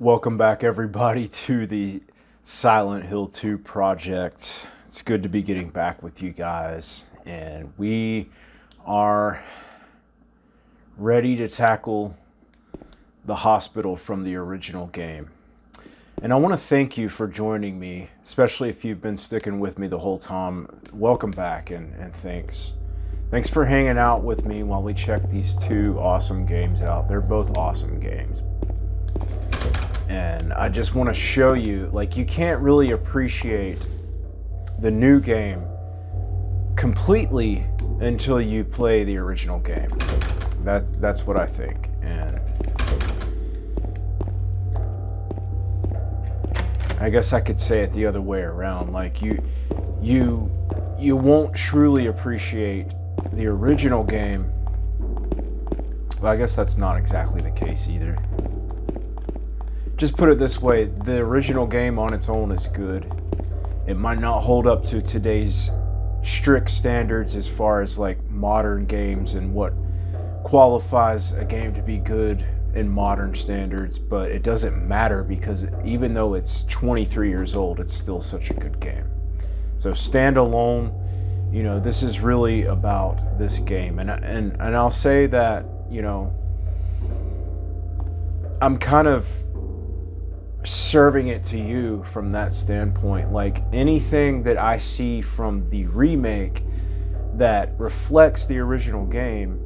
Welcome back, everybody, to the Silent Hill 2 project. It's good to be getting back with you guys, and we are ready to tackle the hospital from the original game. And I want to thank you for joining me, especially if you've been sticking with me the whole time. Welcome back, and thanks. Thanks for hanging out with me while we check these two awesome games out. They're both awesome games. And I just want to show you, like, you can't really appreciate the new game completely until you play the original game. That's what I think. And I guess I could say it the other way around. Like, you won't truly appreciate the original game. Well, I guess that's not exactly the case either. Just put it this way, the original game on its own is good. It might not hold up to today's strict standards as far as like modern games and what qualifies a game to be good in modern standards, but it doesn't matter because even though it's 23 years old, it's still such a good game. So standalone, you know, this is really about this game. And I'll say that, you know, I'm kind of serving it to you from that standpoint. Like, anything that I see from the remake that reflects the original game,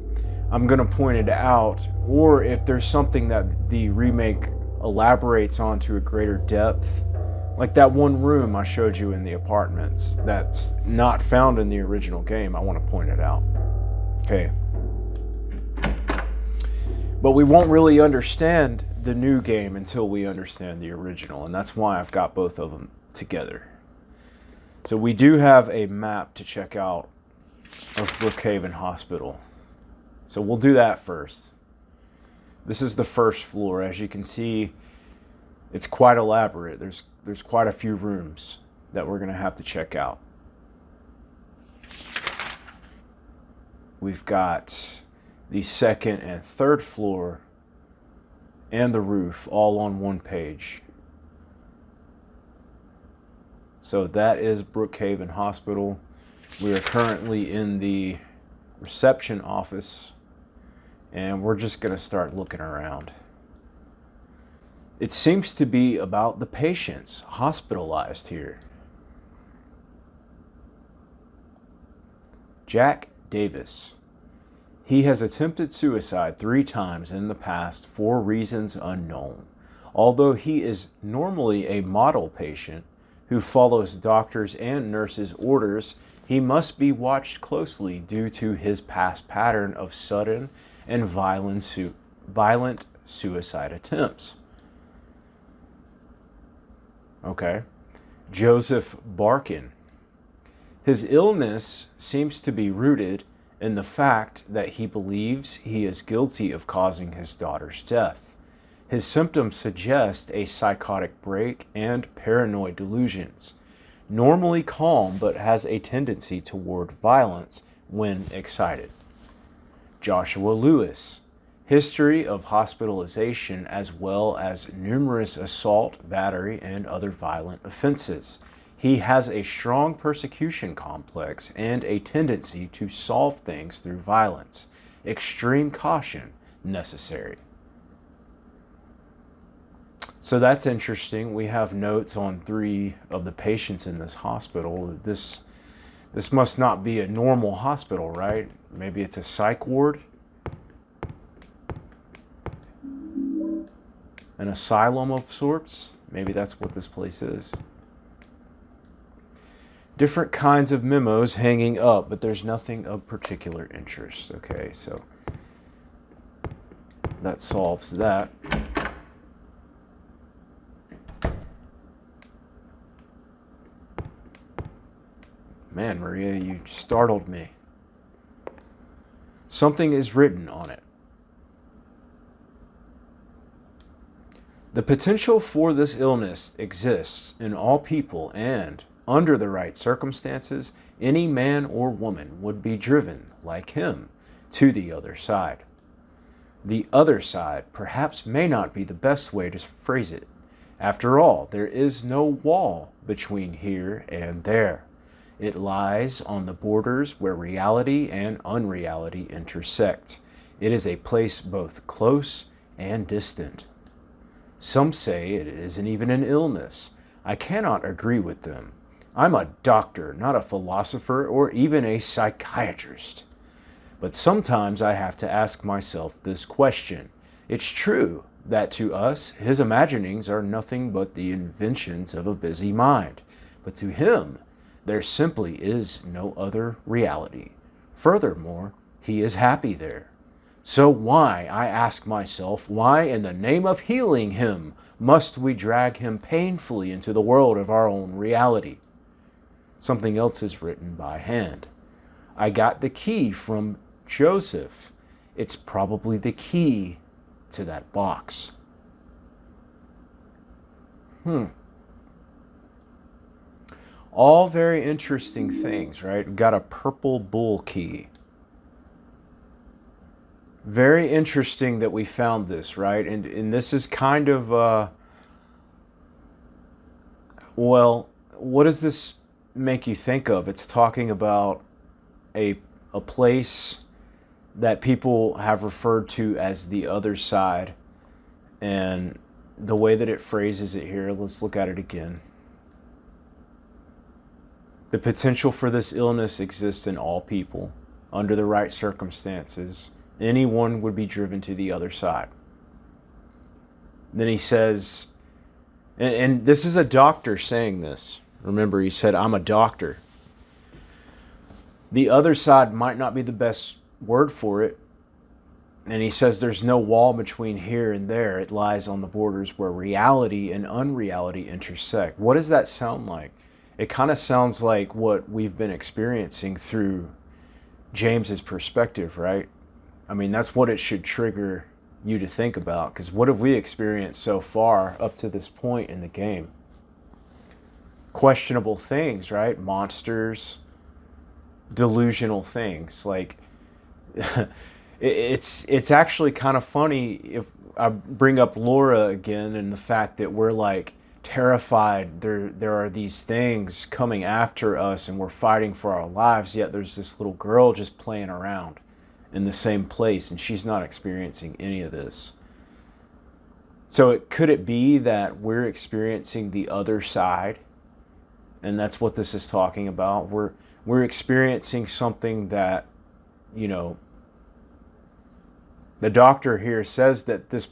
I'm going to point it out. Or if there's something that the remake elaborates on to a greater depth, like that one room I showed you in the apartments that's not found in the original game, I want to point it out. Okay. But we won't really understand the new game until we understand the original, and that's why I've got both of them together. So we do have a map to check out of Brookhaven Hospital. So we'll do that first. This is the first floor. As you can see, it's quite elaborate. There's quite a few rooms that we're going to have to check out. We've got the second and third floor and the roof all on one page. So that is Brookhaven Hospital. We are currently in the reception office, and we're just going to start looking around. It seems to be about the patients hospitalized here. Jack Davis. He has attempted suicide 3 times in the past for reasons unknown. Although he is normally a model patient who follows doctors' and nurses' orders, he must be watched closely due to his past pattern of sudden and violent suicide attempts. Okay. Joseph Barkin. His illness seems to be rooted in the fact that he believes he is guilty of causing his daughter's death. His symptoms suggest a psychotic break and paranoid delusions. Normally calm, but has a tendency toward violence when excited. Joshua Lewis. History of hospitalization as well as numerous assault, battery, and other violent offenses. He has a strong persecution complex and a tendency to solve things through violence. Extreme caution necessary. So that's interesting. We have notes on 3 of the patients in this hospital. This must not be a normal hospital, right? Maybe it's a psych ward? An asylum of sorts? Maybe that's what this place is. Different kinds of memos hanging up, but there's nothing of particular interest. Okay, so that solves that. Man, Maria, you startled me. Something is written on it. The potential for this illness exists in all people, and under the right circumstances, any man or woman would be driven, like him, to the other side. The other side perhaps may not be the best way to phrase it. After all, there is no wall between here and there. It lies on the borders where reality and unreality intersect. It is a place both close and distant. Some say it isn't even an illness. I cannot agree with them. I'm a doctor, not a philosopher or even a psychiatrist. But sometimes I have to ask myself this question. It's true that to us, his imaginings are nothing but the inventions of a busy mind. But to him, there simply is no other reality. Furthermore, he is happy there. So why, I ask myself, why in the name of healing him must we drag him painfully into the world of our own reality? Something else is written by hand. I got the key from Joseph. It's probably the key to that box. All very interesting things, right? We've got a purple bull key. Very interesting that we found this, right? And this is kind of, well, what does this make you think of? It's talking about a place that people have referred to as the other side. And the way that it phrases it here, let's look at it again. The potential for this illness exists in all people. Under the right circumstances, anyone would be driven to the other side. Then he says, and this is a doctor saying this. Remember, he said, I'm a doctor. The other side might not be the best word for it. And he says there's no wall between here and there. It lies on the borders where reality and unreality intersect. What does that sound like? It kind of sounds like what we've been experiencing through James's perspective, right? I mean, that's what it should trigger you to think about, because what have we experienced so far up to this point in the game? Questionable things, right? Monsters, delusional things. Like, it's actually kind of funny if I bring up Laura again and the fact that we're like terrified. There are these things coming after us and we're fighting for our lives, yet there's this little girl just playing around in the same place and she's not experiencing any of this. So could it be that we're experiencing the other side? And that's what this is talking about. We're experiencing something that, you know, the doctor here says that this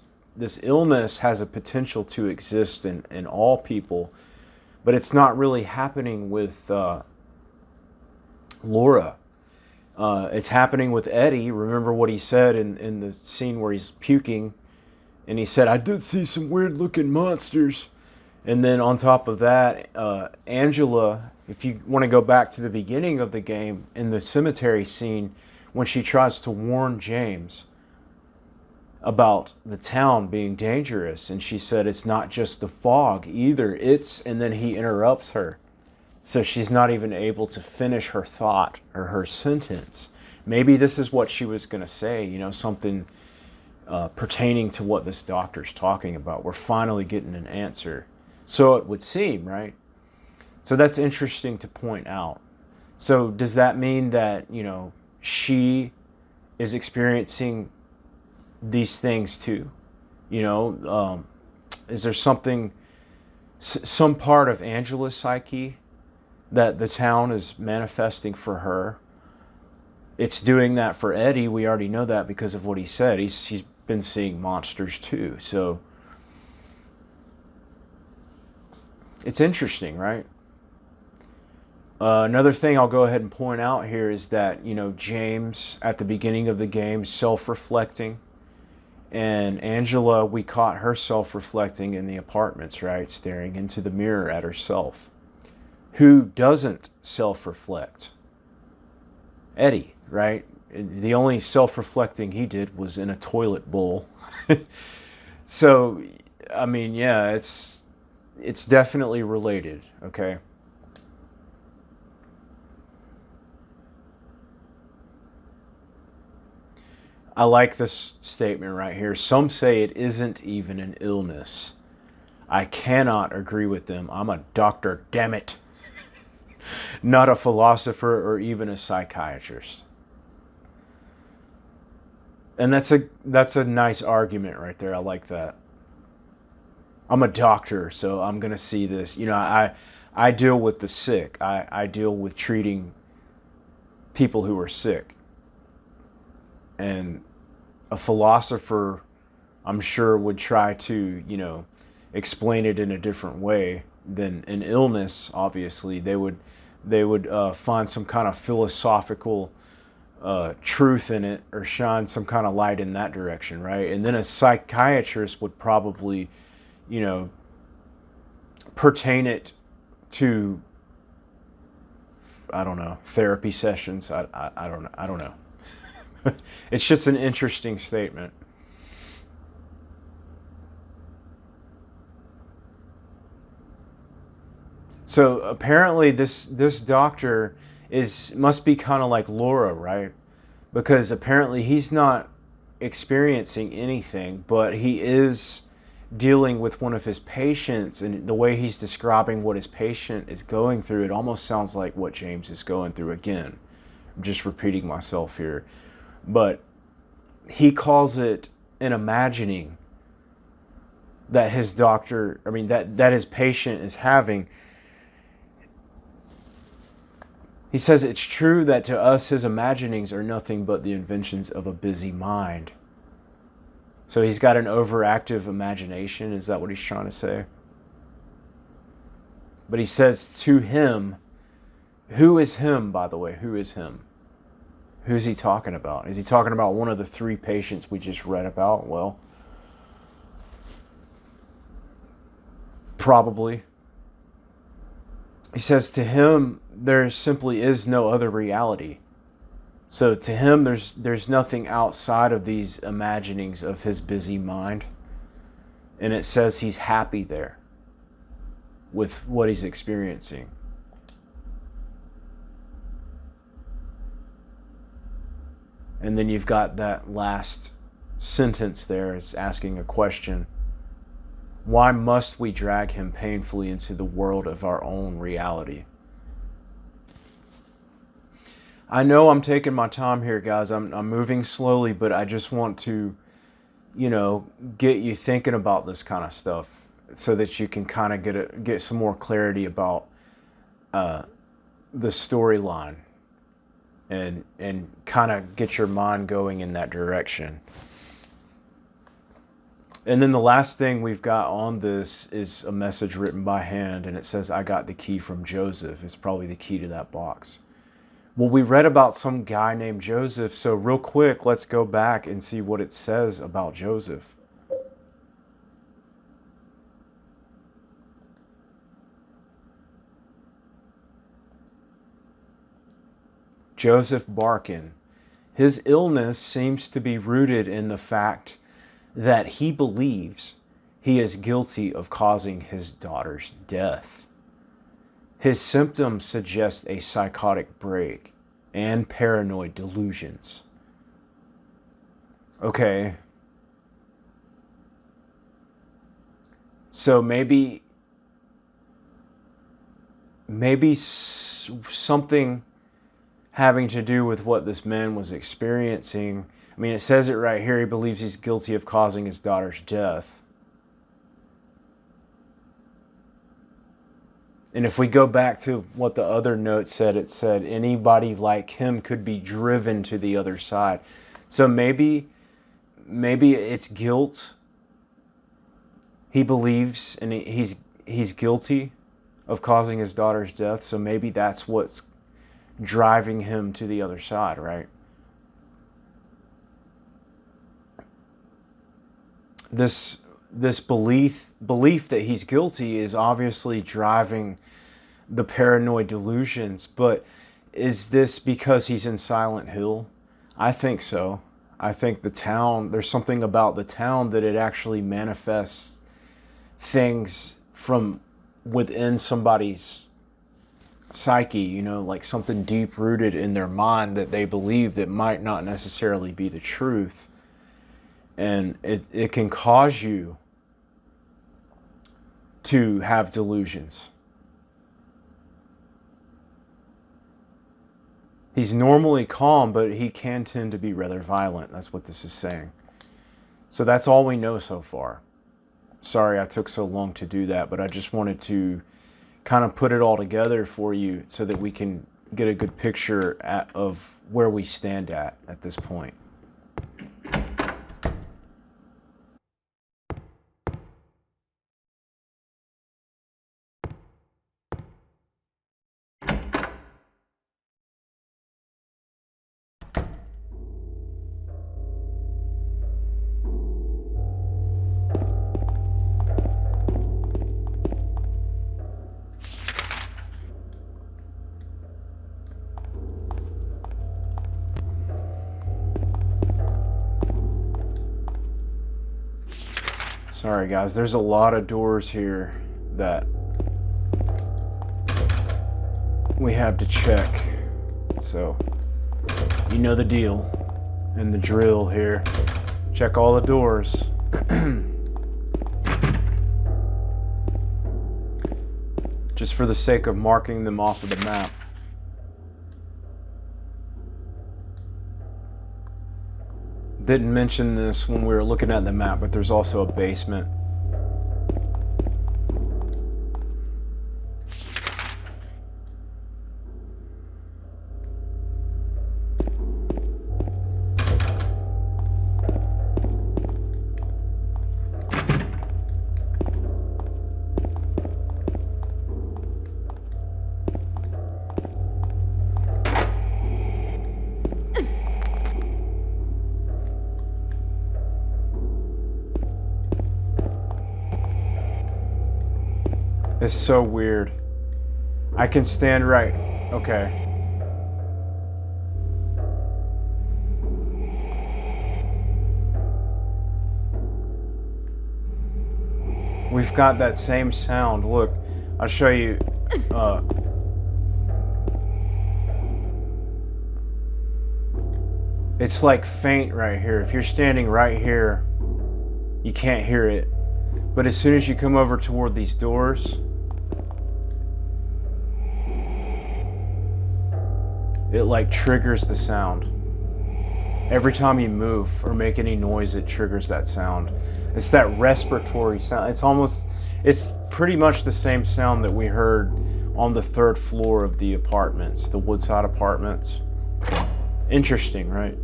illness has a potential to exist in all people, but it's not really happening with Laura. It's happening with Eddie. Remember what he said in the scene where he's puking, and he said, I did see some weird looking monsters. And then on top of that, Angela, if you want to go back to the beginning of the game, in the cemetery scene, when she tries to warn James about the town being dangerous, and she said it's not just the fog either, and then he interrupts her, so she's not even able to finish her thought or her sentence. Maybe this is what she was going to say, you know, something pertaining to what this doctor's talking about. We're finally getting an answer, so it would seem, right? So that's interesting to point out. So does that mean that, you know, she is experiencing these things too? You know, is there something, some part of Angela's psyche that the town is manifesting for her? It's doing that for Eddie. We already know that because of what he said. He's been seeing monsters too. So it's interesting, right? Another thing I'll go ahead and point out here is that, you know, James at the beginning of the game self-reflecting, and Angela, we caught her self-reflecting in the apartments, right? Staring into the mirror at herself. Who doesn't self-reflect? Eddie, right? The only self-reflecting he did was in a toilet bowl. So, I mean, yeah, it's definitely related, okay? I like this statement right here. Some say it isn't even an illness. I cannot agree with them. I'm a doctor, damn it. Not a philosopher or even a psychiatrist. And that's a nice argument right there. I like that. I'm a doctor, so I'm going to see this. You know, I deal with the sick. I deal with treating people who are sick. And a philosopher, I'm sure, would try to, you know, explain it in a different way than an illness. Obviously, they would find some kind of philosophical truth in it, or shine some kind of light in that direction, right? And then a psychiatrist would probably, you know, pertain it to, I don't know, therapy sessions. I don't know. It's just an interesting statement. So apparently this doctor must be kind of like Laura, right? Because apparently he's not experiencing anything, but he is dealing with one of his patients, and the way he's describing what his patient is going through, it almost sounds like what James is going through. Again, I'm just repeating myself here, but he calls it an imagining that his doctor, that his patient is having. He says it's true that to us his imaginings are nothing but the inventions of a busy mind. So he's got an overactive imagination. Is that what he's trying to say? But he says to him, who is him, by the way? Who is him? Who's he talking about? Is he talking about one of the three patients we just read about? Well, probably. He says to him, there simply is no other reality. So to him, there's nothing outside of these imaginings of his busy mind. And it says he's happy there with what he's experiencing. And then you've got that last sentence there. It's asking a question. Why must we drag him painfully into the world of our own reality? I know I'm taking my time here, guys. I'm moving slowly, but I just want to, you know, get you thinking about this kind of stuff so that you can kind of get some more clarity about the storyline and kind of get your mind going in that direction. And then the last thing we've got on this is a message written by hand, and it says, I got the key from Joseph. It's probably the key to that box. Well, we read about some guy named Joseph, so real quick, let's go back and see what it says about Joseph. Joseph Barkin. His illness seems to be rooted in the fact that he believes he is guilty of causing his daughter's death. His symptoms suggest a psychotic break and paranoid delusions. Okay. So maybe something having to do with what this man was experiencing. I mean, it says it right here. He believes he's guilty of causing his daughter's death. And if we go back to what the other note said, it said anybody like him could be driven to the other side. So maybe it's guilt. He believes and he's guilty of causing his daughter's death. So maybe that's what's driving him to the other side, right? This belief that he's guilty is obviously driving the paranoid delusions, but is this because he's in Silent Hill? I think so. I think there's something about the town that it actually manifests things from within somebody's psyche, you know, like something deep rooted in their mind that they believe that might not necessarily be the truth. And it can cause you to have delusions. He's normally calm, but he can tend to be rather violent. That's what this is saying. So that's all we know so far. Sorry I took so long to do that, but I just wanted to kind of put it all together for you so that we can get a good picture of where we stand at this point. Sorry guys, there's a lot of doors here that we have to check. So, you know the deal and the drill here. Check all the doors. Just for the sake of marking them off of the map. Didn't mention this when we were looking at the map, but there's also a basement. It's so weird. I can stand right. Okay. We've got that same sound. Look, I'll show you. It's like faint right here. If you're standing right here, you can't hear it. But as soon as you come over toward these doors, it like triggers the sound. Every time you move or make any noise, it triggers that sound. It's that respiratory sound. It's pretty much the same sound that we heard on the 3rd floor of the apartments, the Woodside apartments. Interesting, right?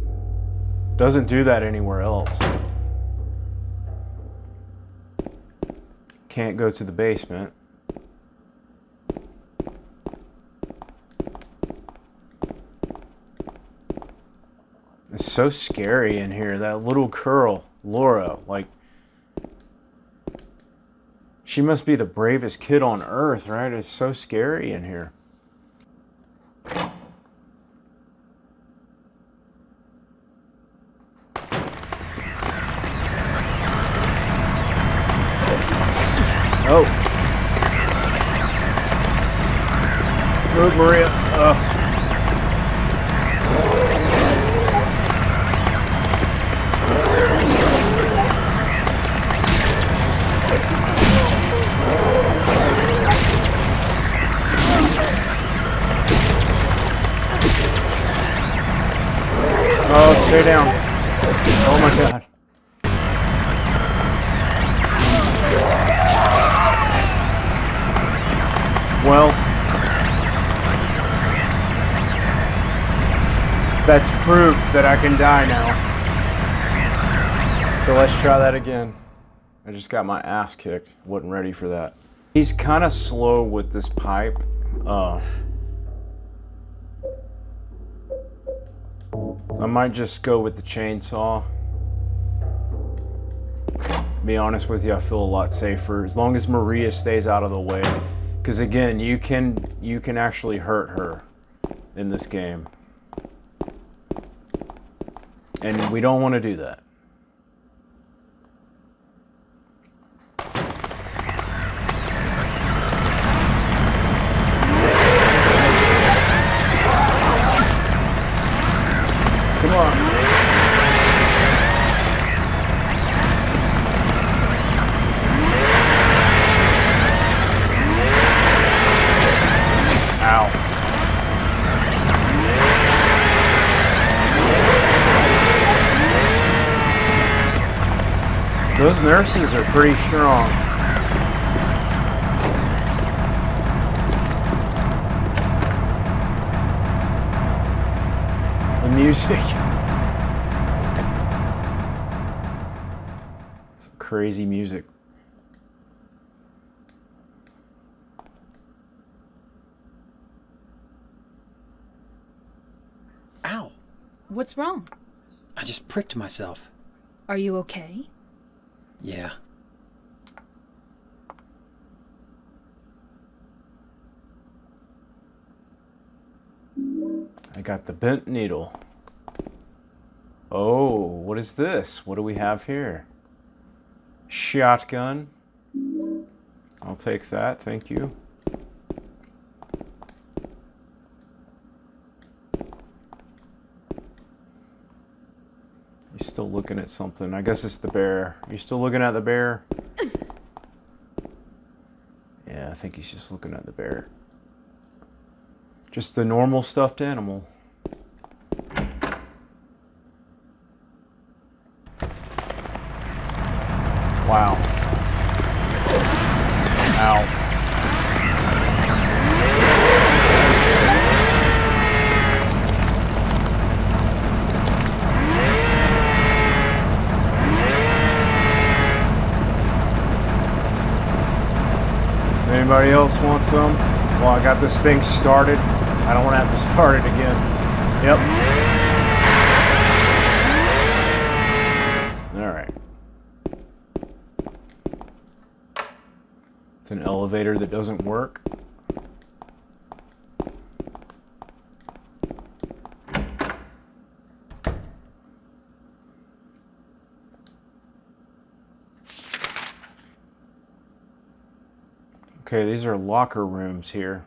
Doesn't do that anywhere else. Can't go to the basement. It's so scary in here. That little girl, Laura, like, she must be the bravest kid on earth, right? It's so scary in here. Oh. Good, Maria. Oh, stay down. Oh my God. Well, that's proof that I can die now. So let's try that again. I just got my ass kicked. Wasn't ready for that. He's kind of slow with this pipe. I might just go with the chainsaw. Be honest with you, I feel a lot safer as long as Maria stays out of the way. Because again, you can actually hurt her in this game. And we don't want to do that. Come on. Those nurses are pretty strong. The music. It's crazy music. Ow. What's wrong? I just pricked myself. Are you okay? Yeah. I got the bent needle. Oh, what is this? What do we have here? Shotgun. I'll take that, thank you. He's still looking at something. I guess it's the bear. You still looking at the bear? Yeah, I think he's just looking at the bear. Just the normal stuffed animal. Wow. Ow. Anybody else want some? Well, I got this thing started. I don't want to have to start it again. Yep. All right. It's an elevator that doesn't work. Okay, these are locker rooms here.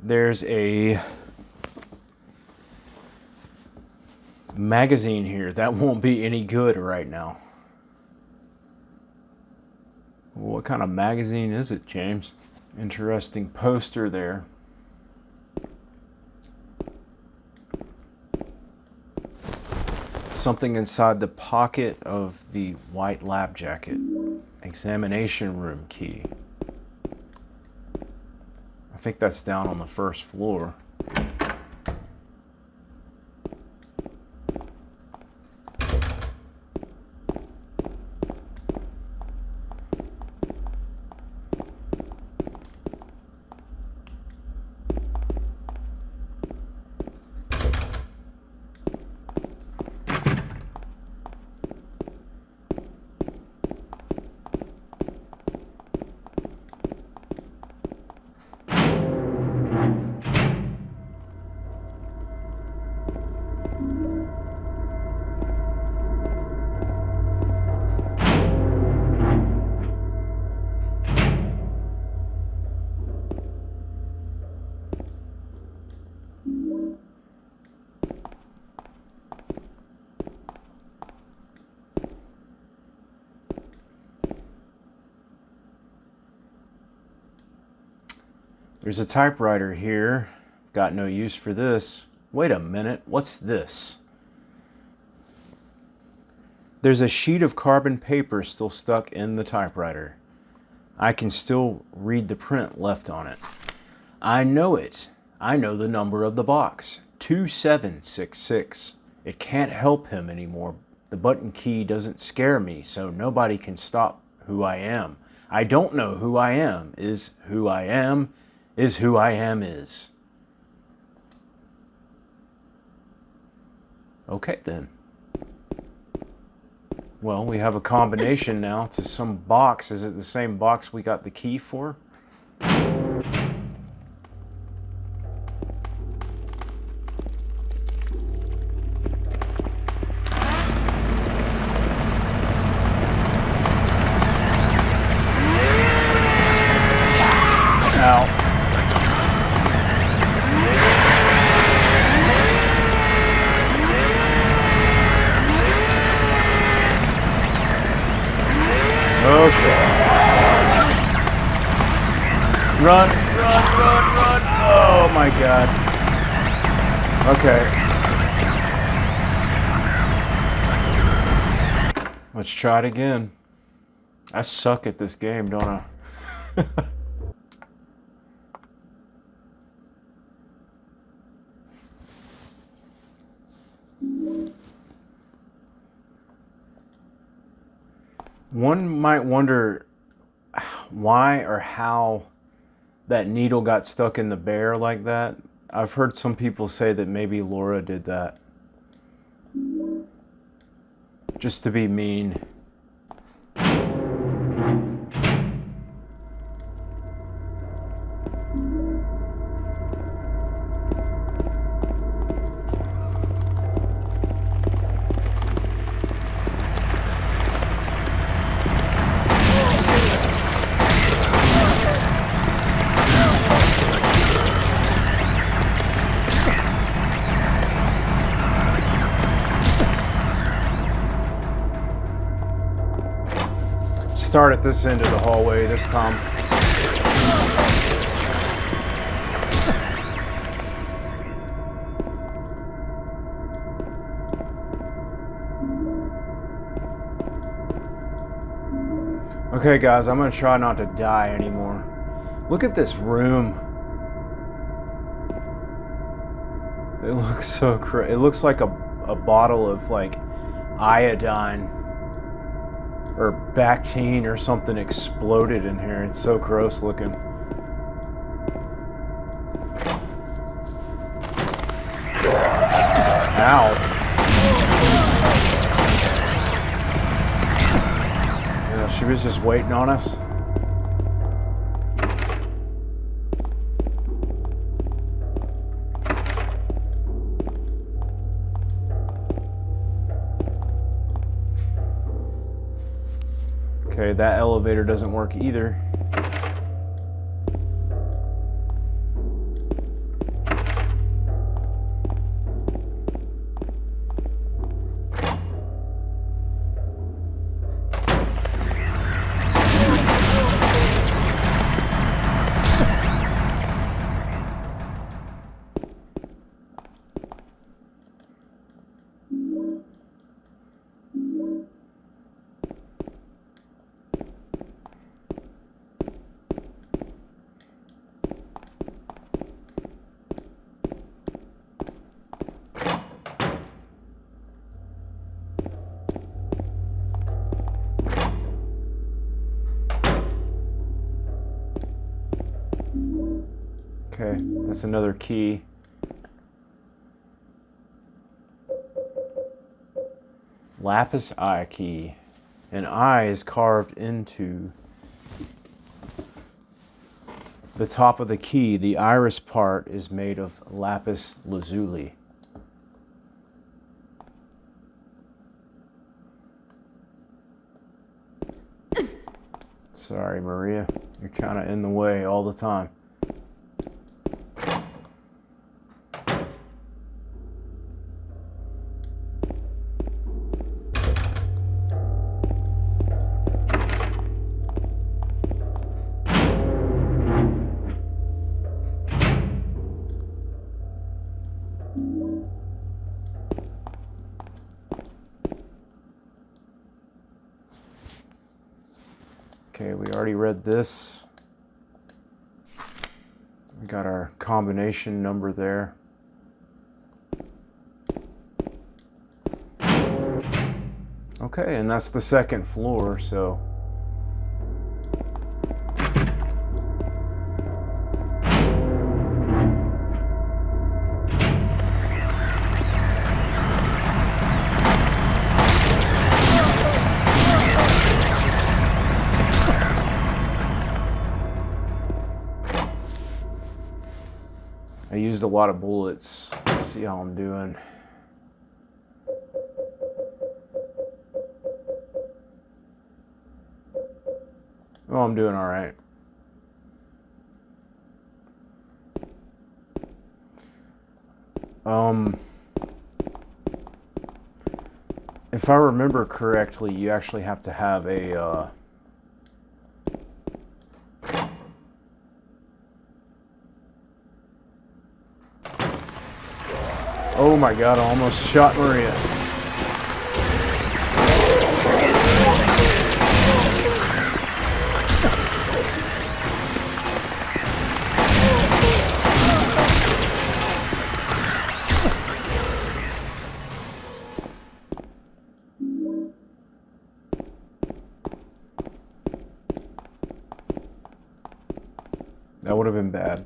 There's a magazine here. That won't be any good right now. What kind of magazine is it, James? Interesting poster there. Something inside the pocket of the white lab jacket. Examination room key. I think that's down on the first floor. There's a typewriter here. Got no use for this. Wait a minute, what's this? There's a sheet of carbon paper still stuck in the typewriter. I can still read the print left on it. I know it. I know the number of the box. 2766. It can't help him anymore. The button key doesn't scare me, so nobody can stop who I am. I don't know who I am. Is who I am. Is who I am is. Okay then. Well, we have a combination now to some box. Is it the same box we got the key for? Ow. Oh shit. Run, run, run, run. Oh my god. Okay. Let's try it again. I suck at this game, don't I? One might wonder why or how that needle got stuck in the bear like that. I've heard some people say that maybe Laura did that. Just to be mean. Start at this end of the hallway this time. Okay guys, I'm gonna try not to die anymore. Look at this room. It looks so crazy. It looks like a bottle of like iodine or Bactine or something exploded in here. It's so gross looking. Ow. Yeah, she was just waiting on us. Okay, that elevator doesn't work either. Okay, that's another key. Lapis eye key. An eye is carved into the top of the key. The iris part is made of lapis lazuli. Sorry, Maria. You're kind of in the way all the time. Okay, we already read this. We got our combination number there. Okay, and that's the second floor, so. I used a lot of bullets. Let's see how I'm doing. Oh, I'm doing all right. If I remember correctly, you actually have to have a oh my god, I almost shot Maria. That would have been bad.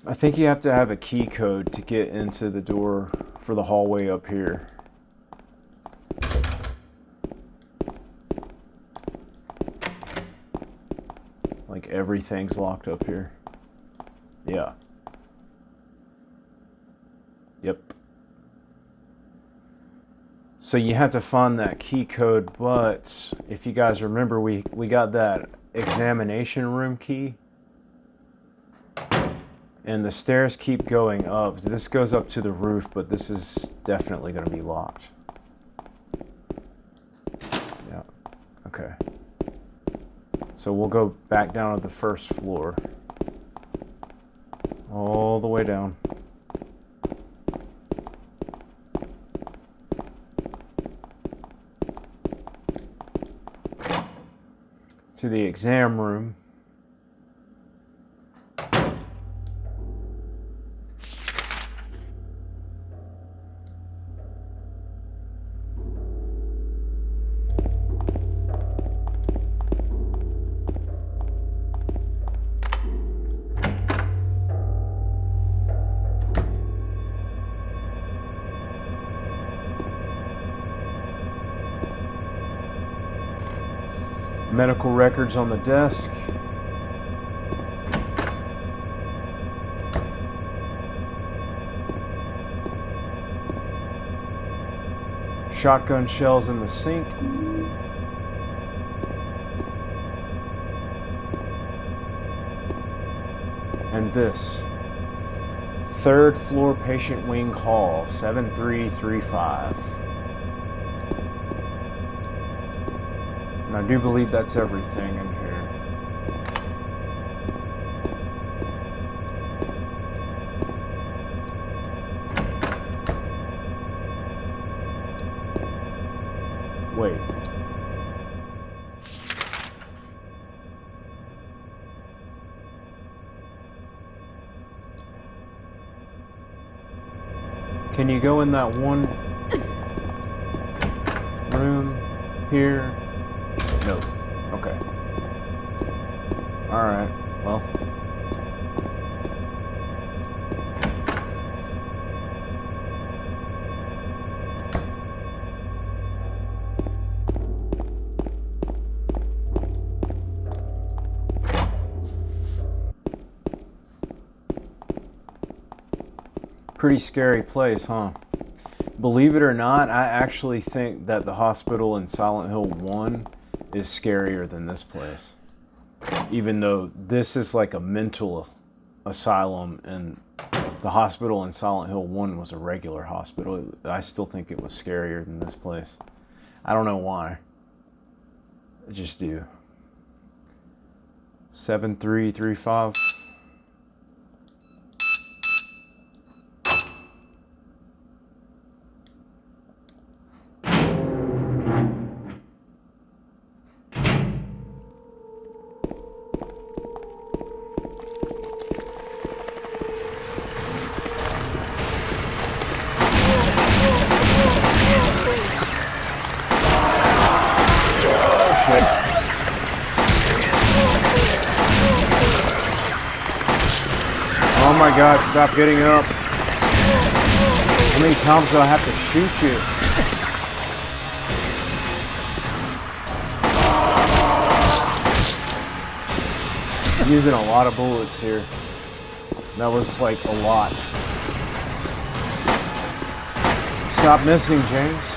I think you have to have a key code to get into the door for the hallway up here. Like everything's locked up here. Yeah. Yep. So you have to find that key code, but if you guys remember, we got that examination room key. And the stairs keep going up. This goes up to the roof, but this is definitely going to be locked. Yeah. Okay. So we'll go back down to the first floor. All the way down. To the exam room. Medical records on the desk. Shotgun shells in the sink. And this. Third floor patient wing hall, 7335. And I do believe that's everything in here. Wait. Can you go in that one room here? No. Okay. Alright. Well. Pretty scary place, huh? Believe it or not, I actually think that the hospital in Silent Hill 1 is scarier than this place. Even though this is like a mental asylum and the hospital in Silent Hill 1 was a regular hospital, I still think it was scarier than this place. I don't know why. I just do. 7335. Oh my God, stop getting up. How many times do I have to shoot you? I'm using a lot of bullets here. That was like a lot. Stop missing, James.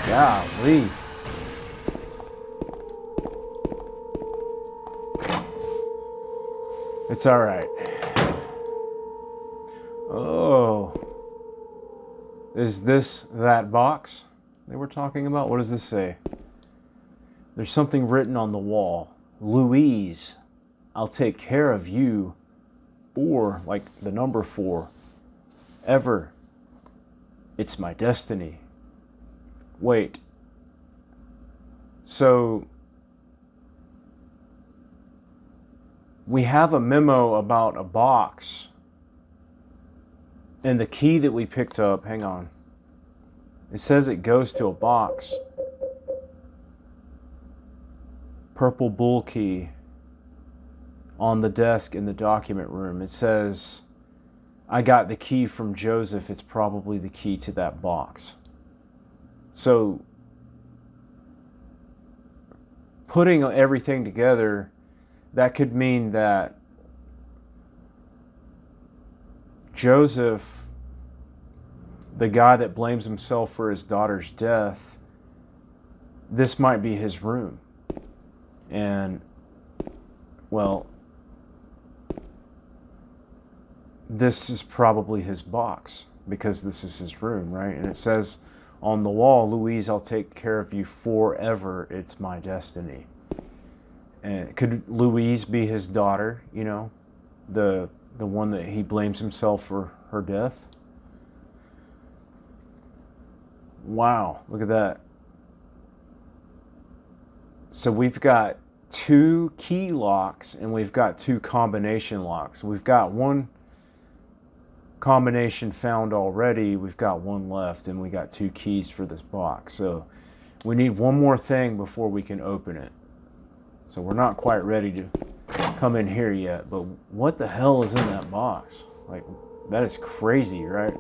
Golly. It's all right. Oh. Is this that box they were talking about? What does this say? There's something written on the wall. Louise, I'll take care of you. Or, like the number 4. Ever. It's my destiny. Wait. So we have a memo about a box. And the key that we picked up, hang on. It says it goes to a box. purple bull key on the desk in the document room. It says, I got the key from Joseph. It's probably the key to that box. So, putting everything together, that could mean that Joseph, the guy that blames himself for his daughter's death, this might be his room. And, well, this is probably his box because this is his room, right? And it says on the wall, Louise, I'll take care of you forever. It's my destiny. And could Louise be his daughter, you know, the one that he blames himself for her death? Wow, look at that. So we've got 2 key locks and we've got 2 combination locks. We've got 1 combination found already. We've got 1 left and we got 2 keys for this box. So we need 1 more thing before we can open it. So we're not quite ready to come in here yet, but what the hell is in that box? Like, that is crazy, right?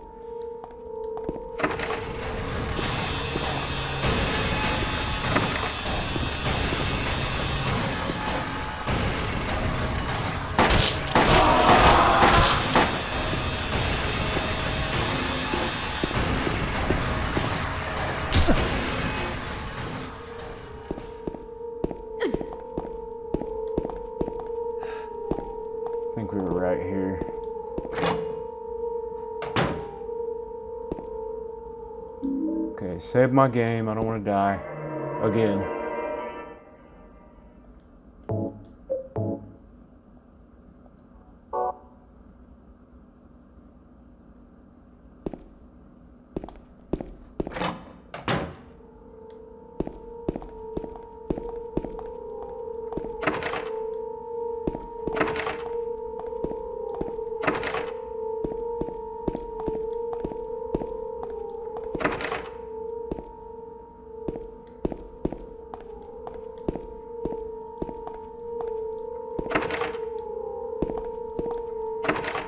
I think we were right here. Okay, save my game. I don't want to die again.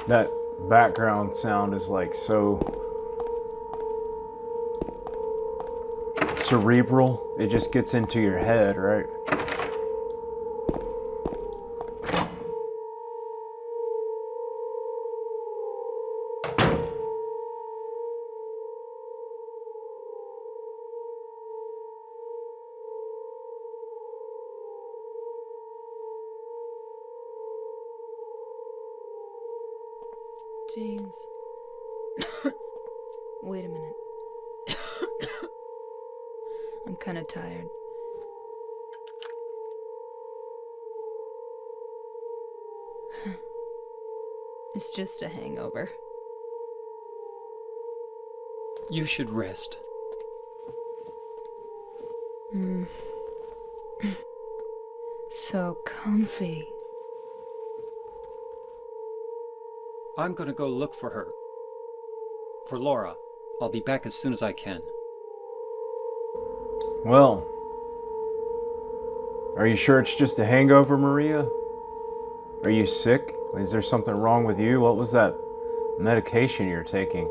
That background sound is like so cerebral. It just gets into your head, right? James. Wait a minute. I'm kind of tired. It's just a hangover. You should rest. So comfy. I'm gonna go look for her. For Laura. I'll be back as soon as I can. Well, are you sure it's just a hangover, Maria? Are you sick? Is there something wrong with you? What was that medication you're taking?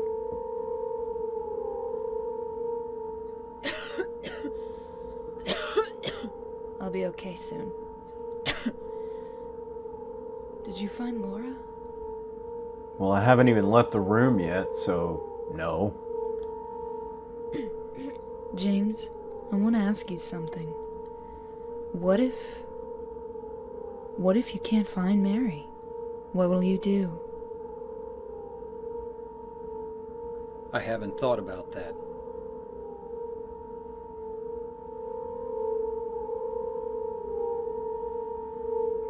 I'll be okay soon. Did you find Laura? Well, I haven't even left the room yet, so no. James, I want to ask you something. What if you can't find Mary? What will you do? I haven't thought about that.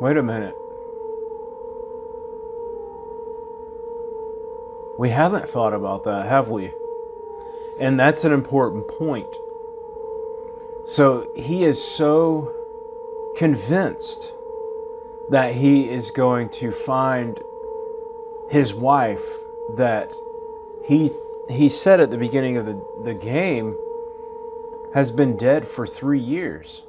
Wait a minute. We haven't thought about that, have we? And that's an important point. So he is so convinced that he is going to find his wife that he said at the beginning of the game has been dead for 3 years.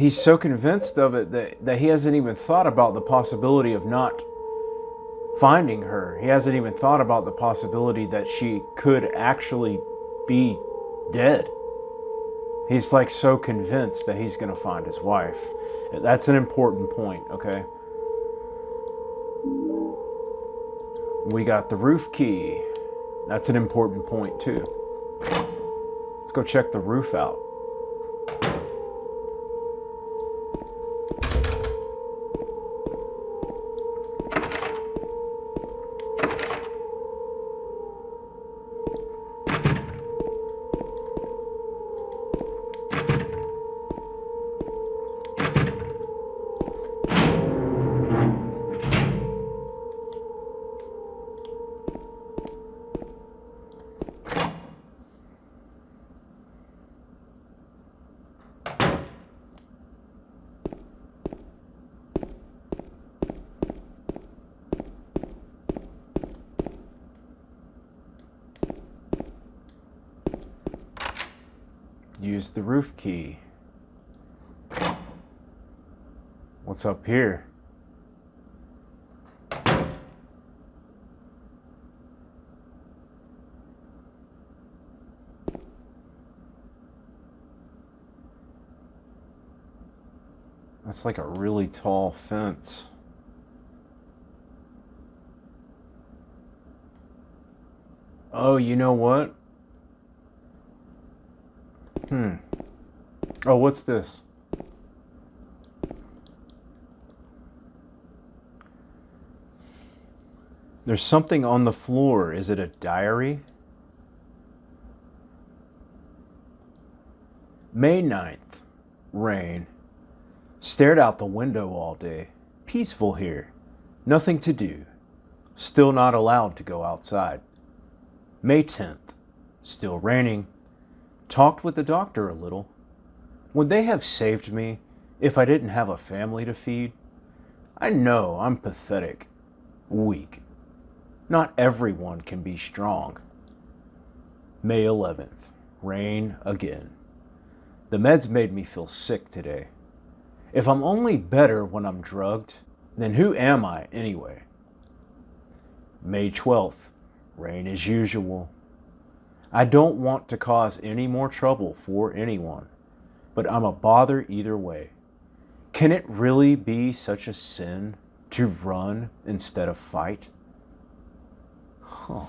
he's so convinced of it that he hasn't even thought about the possibility of not finding her. He hasn't even thought about the possibility that she could actually be dead. He's like so convinced that he's going to find his wife. That's an important point, okay? We got the roof key. That's an important point too. Let's go check the roof out. Use the roof key. What's up here? That's like a really tall fence. Oh, you know what? Oh, what's this? There's something on the floor. Is it a diary? May 9th. Rain. Stared out the window all day. Peaceful here. Nothing to do. Still not allowed to go outside. May 10th. Still raining. Talked with the doctor a little. Would they have saved me if I didn't have a family to feed? I know I'm pathetic, weak. Not everyone can be strong. May 11th, rain again. The meds made me feel sick today. If I'm only better when I'm drugged, then who am I anyway? May 12th, rain as usual. I don't want to cause any more trouble for anyone, but I'm a bother either way. Can it really be such a sin to run instead of fight? Huh.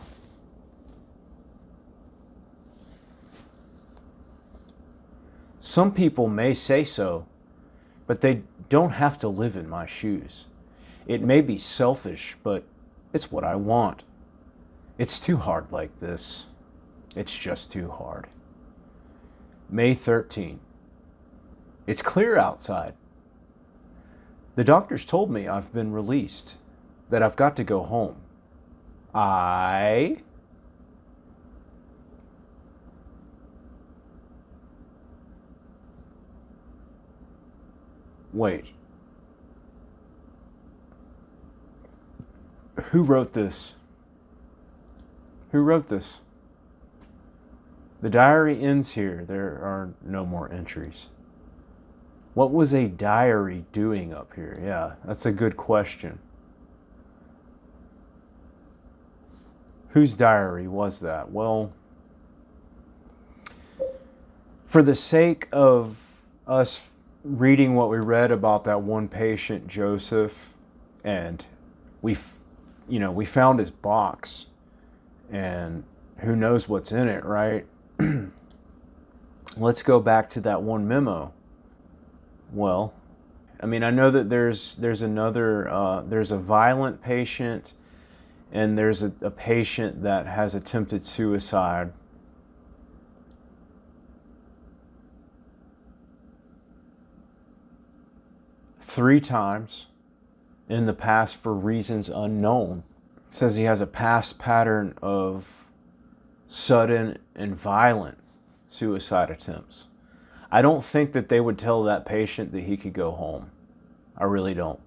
Some people may say so, but they don't have to live in my shoes. It may be selfish, but it's what I want. It's too hard like this. It's just too hard. May 13. It's clear outside. The doctors told me I've been released, that I've got to go home. Wait. Who wrote this? Who wrote this? The diary ends here. There are no more entries. What was a diary doing up here? Yeah, that's a good question. Whose diary was that? Well, for the sake of us reading what we read about that one patient, Joseph, and we found his box, and who knows what's in it, right? Let's go back to that one memo. Well, I mean, I know that there's another, there's a violent patient, and there's a patient that has attempted suicide. Three times in the past for reasons unknown. It says he has a past pattern of sudden and violent suicide attempts. I don't think that they would tell that patient that he could go home. I really don't.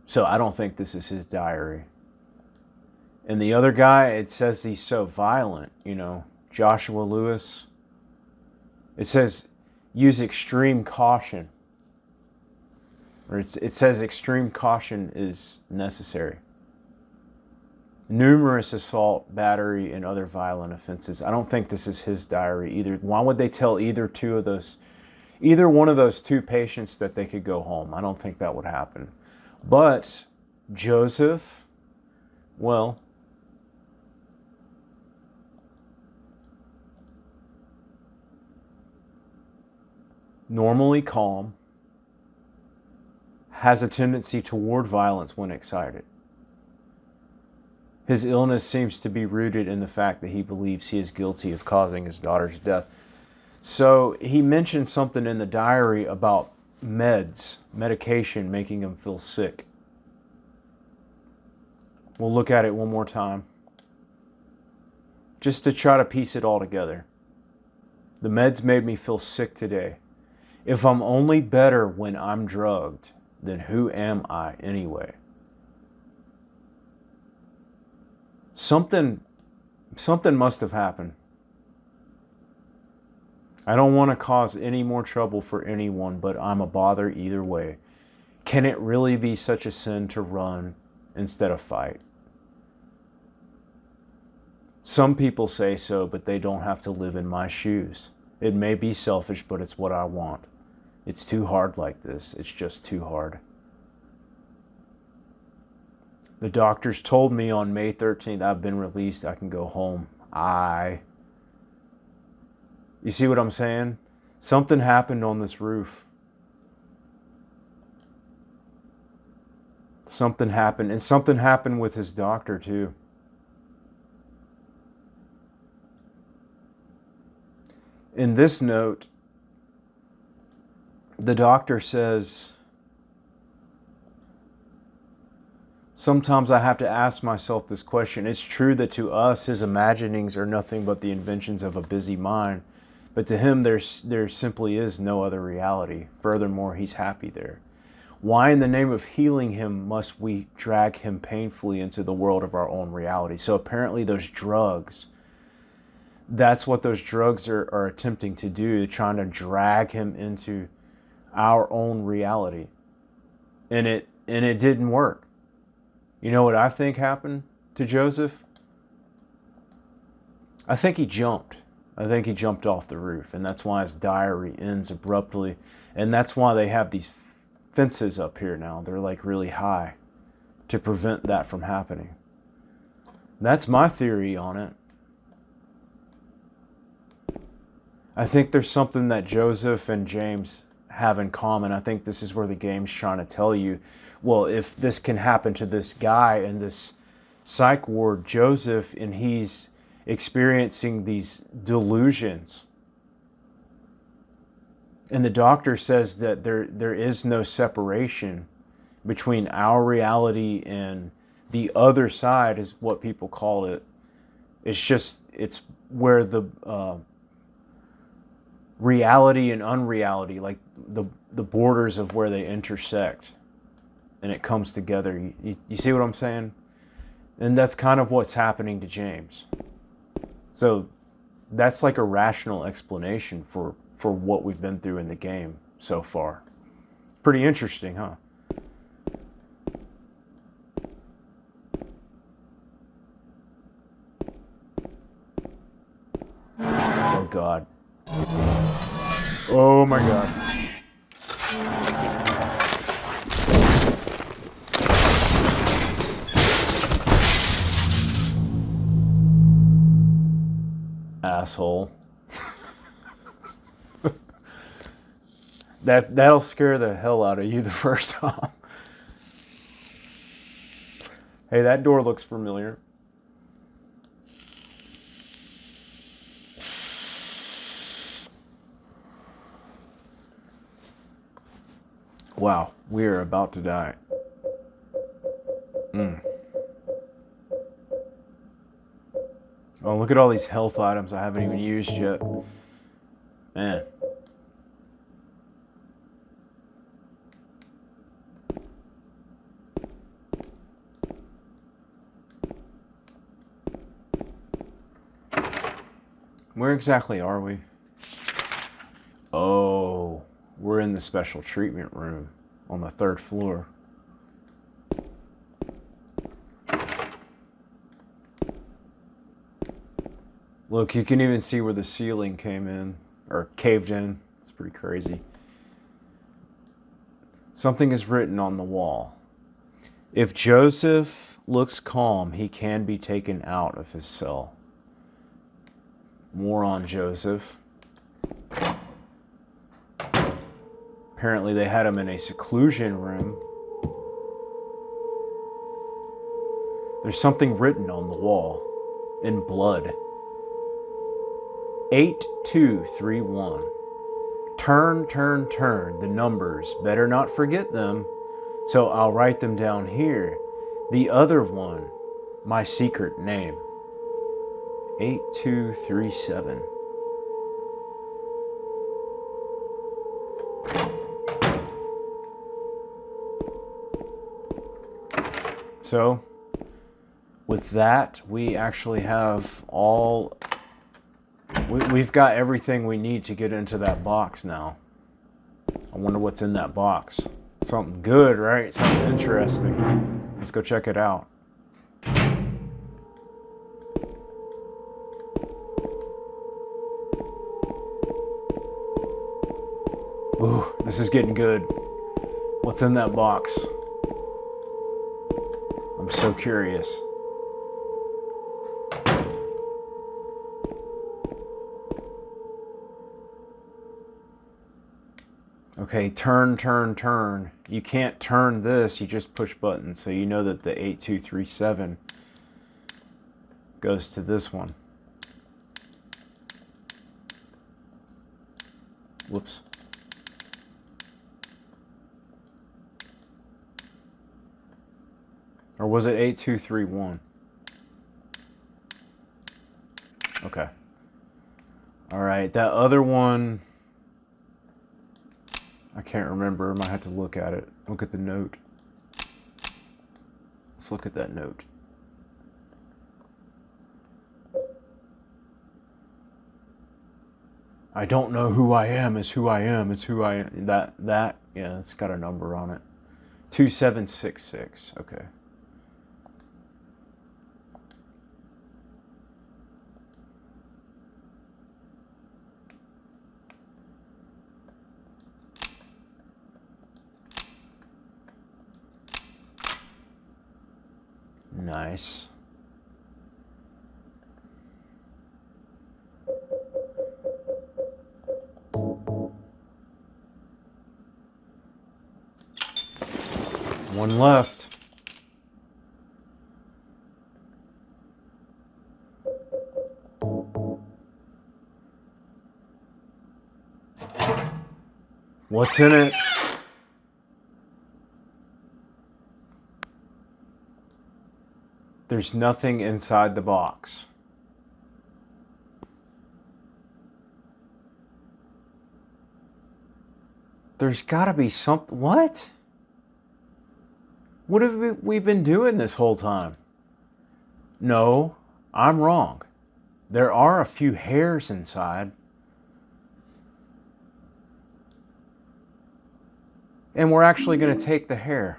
So I don't think this is his diary. And the other guy, it says he's so violent, Joshua Lewis. It says use extreme caution. Or it says extreme caution is necessary. Numerous assault, battery, and other violent offenses. I don't think this is his diary either. Why would they tell either one of those two patients that they could go home? I don't think that would happen. But Joseph, well, normally calm, has a tendency toward violence when excited. His illness seems to be rooted in the fact that he believes he is guilty of causing his daughter's death. So he mentioned something in the diary about medication making him feel sick. We'll look at it one more time, just to try to piece it all together. The meds made me feel sick today. If I'm only better when I'm drugged, then who am I anyway? Something must have happened. I don't want to cause any more trouble for anyone, but I'm a bother either way. Can it really be such a sin to run instead of fight? Some people say so, but they don't have to live in my shoes. It may be selfish, but it's what I want. It's too hard like this. It's just too hard. The doctors told me on May 13th I've been released. I can go home. You see what I'm saying? Something happened on this roof. Something happened. And something happened with his doctor too. In this note, the doctor says, sometimes I have to ask myself this question. It's true that to us, his imaginings are nothing but the inventions of a busy mind. But to him, there simply is no other reality. Furthermore, he's happy there. Why in the name of healing him must we drag him painfully into the world of our own reality? So apparently those drugs, that's what those drugs are attempting to do, trying to drag him into our own reality. And it didn't work. You know what I think happened to Joseph? I think he jumped. I think he jumped off the roof, and that's why his diary ends abruptly. And that's why they have these fences up here now. They're like really high to prevent that from happening. That's my theory on it. I think there's something that Joseph and James have in common. I think this is where the game's trying to tell you, well, if this can happen to this guy in this psych ward, Joseph, and he's experiencing these delusions. And the doctor says that there is no separation between our reality and the other side, is what people call it. It's where the reality and unreality, like the borders of where they intersect, and it comes together. You see what I'm saying? And that's kind of what's happening to James. So that's like a rational explanation for what we've been through in the game so far. Pretty interesting, huh? Oh God. Oh my God. Asshole. That'll scare the hell out of you the first time. Hey, that door looks familiar. Wow, we are about to die. Oh, look at all these health items I haven't even used yet. Man. Where exactly are we? Oh. We're in the special treatment room on the 3rd floor. Look, you can even see where the ceiling came in, or caved in. It's pretty crazy. Something is written on the wall. If Joseph looks calm, he can be taken out of his cell. More on Joseph. Apparently they had him in a seclusion room. There's something written on the wall in blood. 8231. Turn, turn, turn. The numbers. Better not forget them. So I'll write them down here. The other one. My secret name. 8237. So, with that, we actually have all... We've got everything we need to get into that box now. I wonder what's in that box. Something good, right? Something interesting. Let's go check it out. Ooh, this is getting good. What's in that box? I'm so curious. Okay, turn, turn, turn. You can't turn this, you just push buttons. So you know that the 8237 goes to this one. Whoops. Or was it 8231? Okay. All right, that other one, I can't remember. I might have to look at it. Look at the note. Let's look at that note. I don't know who I am is who I am. It's who I am. Yeah, it's got a number on it. 2766. Okay. Nice. One left. What's in it? There's nothing inside the box. There's gotta be something. What? What have we been doing this whole time? No, I'm wrong. There are a few hairs inside. And we're actually going to take the hair.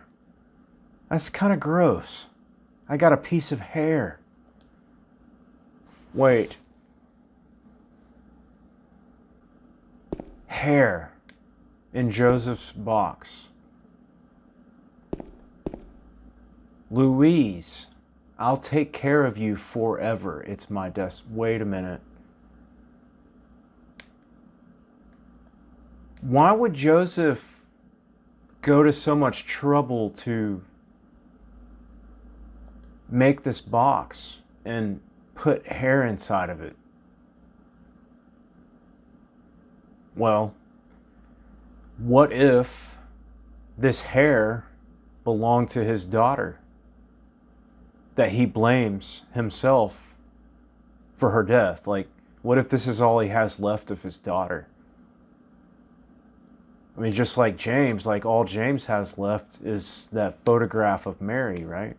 That's kind of gross. I got a piece of hair. Wait. Hair in Joseph's box. Louise, I'll take care of you forever. It's my desk. Wait a minute. Why would Joseph go to so much trouble to make this box and put hair inside of it? Well, what if this hair belonged to his daughter that he blames himself for her death? Like, what if this is all he has left of his daughter? I mean, just like James, like all James has left is that photograph of Mary, right?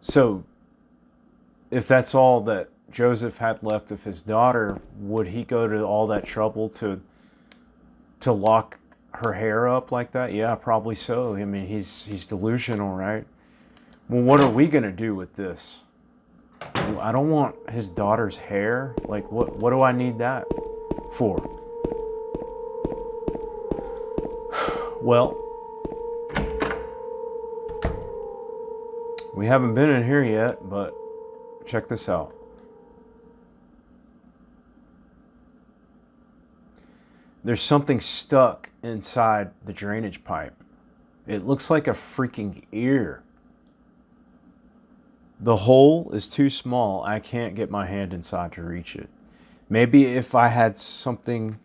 So, if that's all that Joseph had left of his daughter, would he go to all that trouble to To lock her hair up like that? Yeah, probably so. I mean, he's delusional, right? Well, what are we gonna do with this? I don't want his daughter's hair. Like, what do I need that for? Well, we haven't been in here yet, but check this out. There's something stuck inside the drainage pipe. It looks like a freaking ear. The hole is too small. I can't get my hand inside to reach it. Maybe if I had something...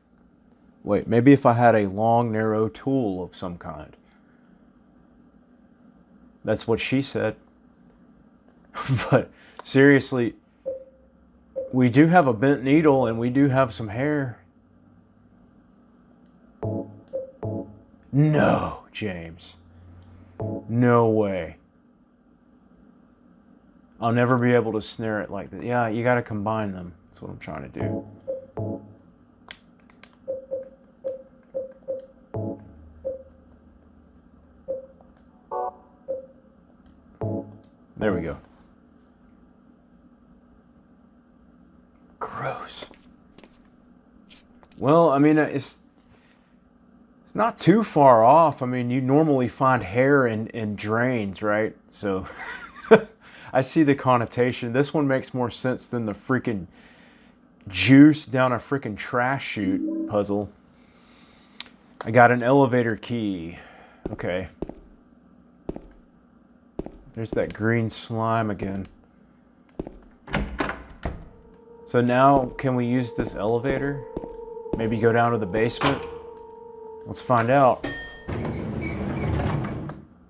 Wait, maybe if I had a long, narrow tool of some kind. That's what she said. But seriously, we do have a bent needle and we do have some hair. No, James. No way. I'll never be able to snare it like that. Yeah, you gotta combine them. That's what I'm trying to do. There we go. Gross. Well, I mean, it's not too far off. I mean, you normally find hair in drains, right? So I see the connotation. This one makes more sense than the freaking juice down a freaking trash chute puzzle. I got an elevator key. Okay. There's that green slime again. So now, can we use this elevator? Maybe go down to the basement? Let's find out.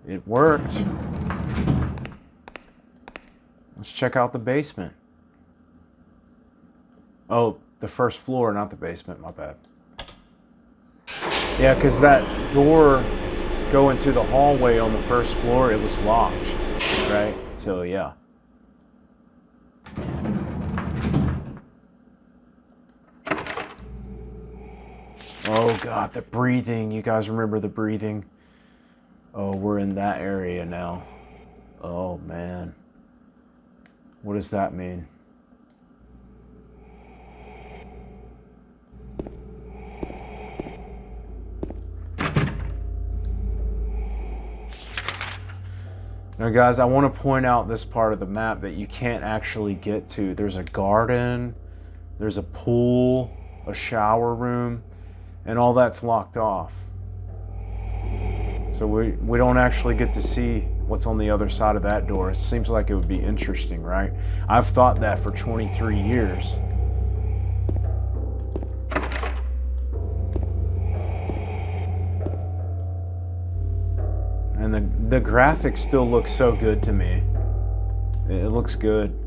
It worked. Let's check out the basement. Oh, the first floor, not the basement, my bad. Yeah, because that door going to the hallway on the first floor, it was locked, right? So, yeah. Oh, God, the breathing. You guys remember the breathing? Oh, we're in that area now. Oh, man. What does that mean? Now, guys, I want to point out this part of the map that you can't actually get to. There's a garden, there's a pool, a shower room, and all that's locked off. So we don't actually get to see what's on the other side of that door. It seems like it would be interesting, right? I've thought that for 23 years. And the graphics still look so good to me. It looks good.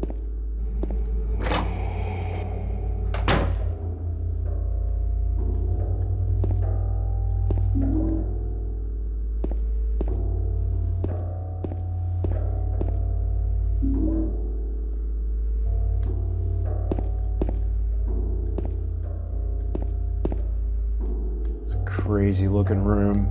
It's a crazy looking room.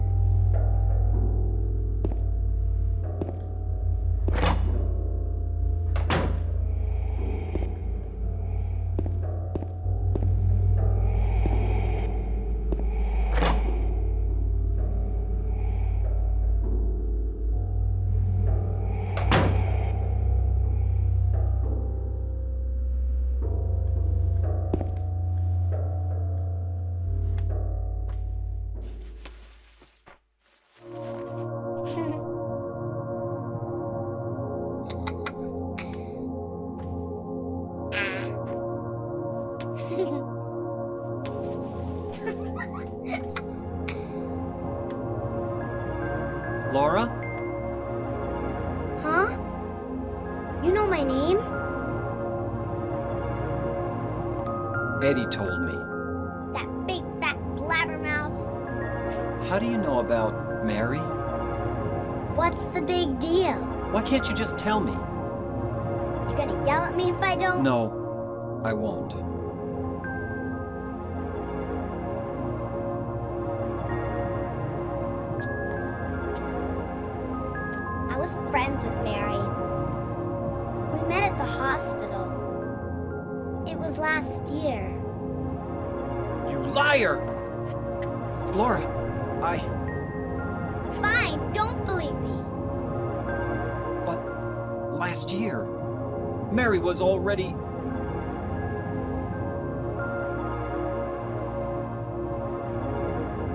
Laura? Huh? You know my name? Eddie told me. That big fat blabbermouth. How do you know about Mary? What's the big deal? Why can't you just tell me? You gonna yell at me if I don't? No, I won't. was friends with Mary. We met at the hospital. It was last year. You liar! Laura, Fine, don't believe me. But last year, Mary was already...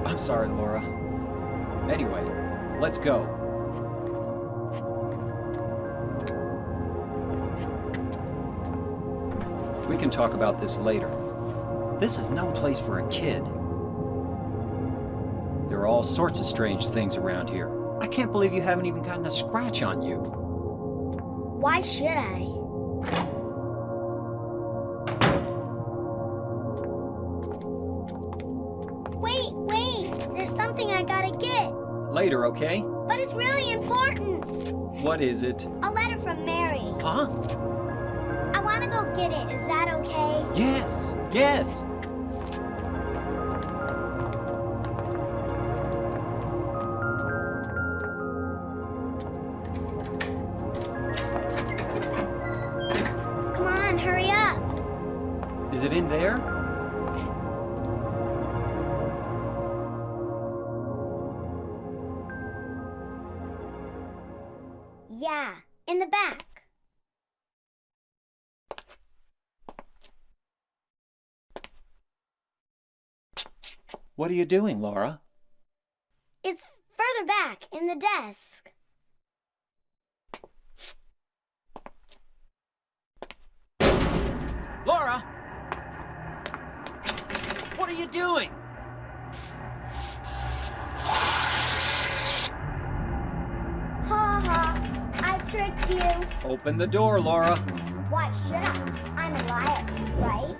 I'm sorry, Laura. Anyway, let's go. We can talk about this later. This is no place for a kid. There are all sorts of strange things around here. I can't believe you haven't even gotten a scratch on you. Why should I? Wait, there's something I gotta get. Later, okay? But it's really important. What is it? A letter from Mary. Huh? I wanna go get it, is that okay? Yes, yes. Come on, hurry up. Is it in there? Yeah, in the back. What are you doing, Laura? It's further back, in the desk. Laura! What are you doing? Ha ha, I tricked you. Open the door, Laura. Why should I? I'm a liar, right?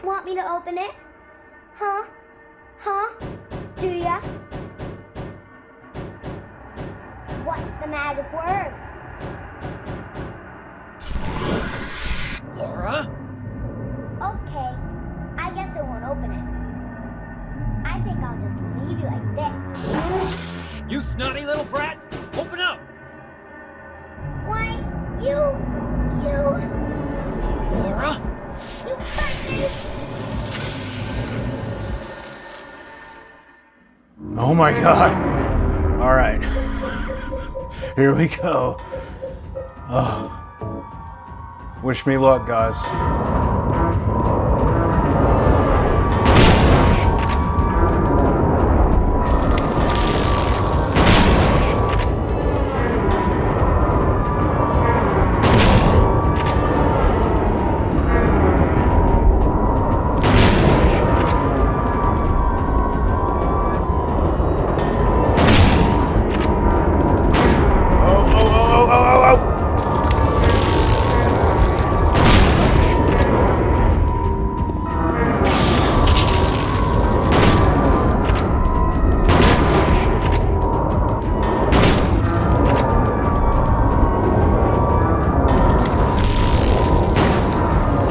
Want me to open it? Huh? Do ya? What's the magic word? Laura? Okay, I guess I won't open it. I think I'll just leave you like this. You snotty little brat! Open up! Why, you... Laura? You hurt me! Oh my god. Alright. Here we go. Oh. Wish me luck, guys.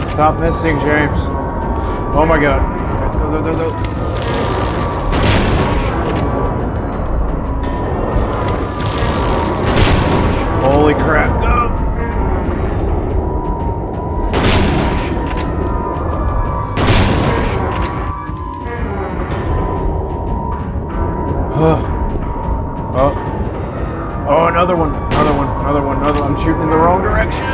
Stop missing, James. Oh my god. Go. Holy crap. Go! Oh, another one. I'm shooting in the wrong direction.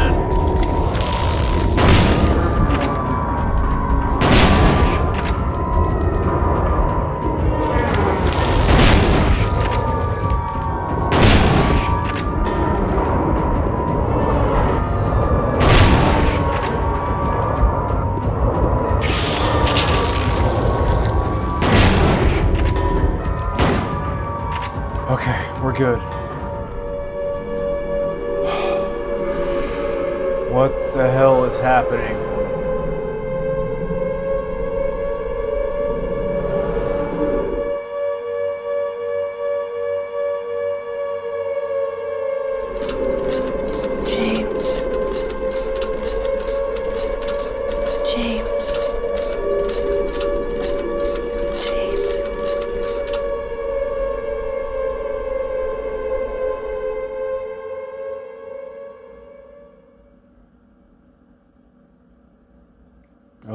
Okay, we're good. What the hell is happening?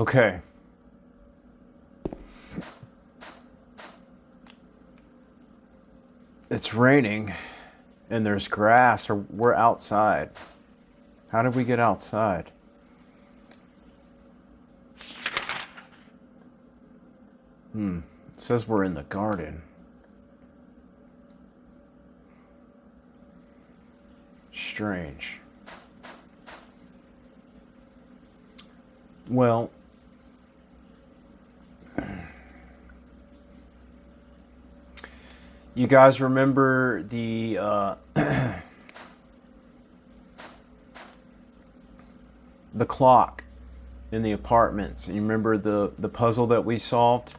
Okay. It's raining and there's grass, or we're outside. How did we get outside? It says we're in the garden. Strange. Well, you guys remember the the clock in the apartments? You remember the puzzle that we solved?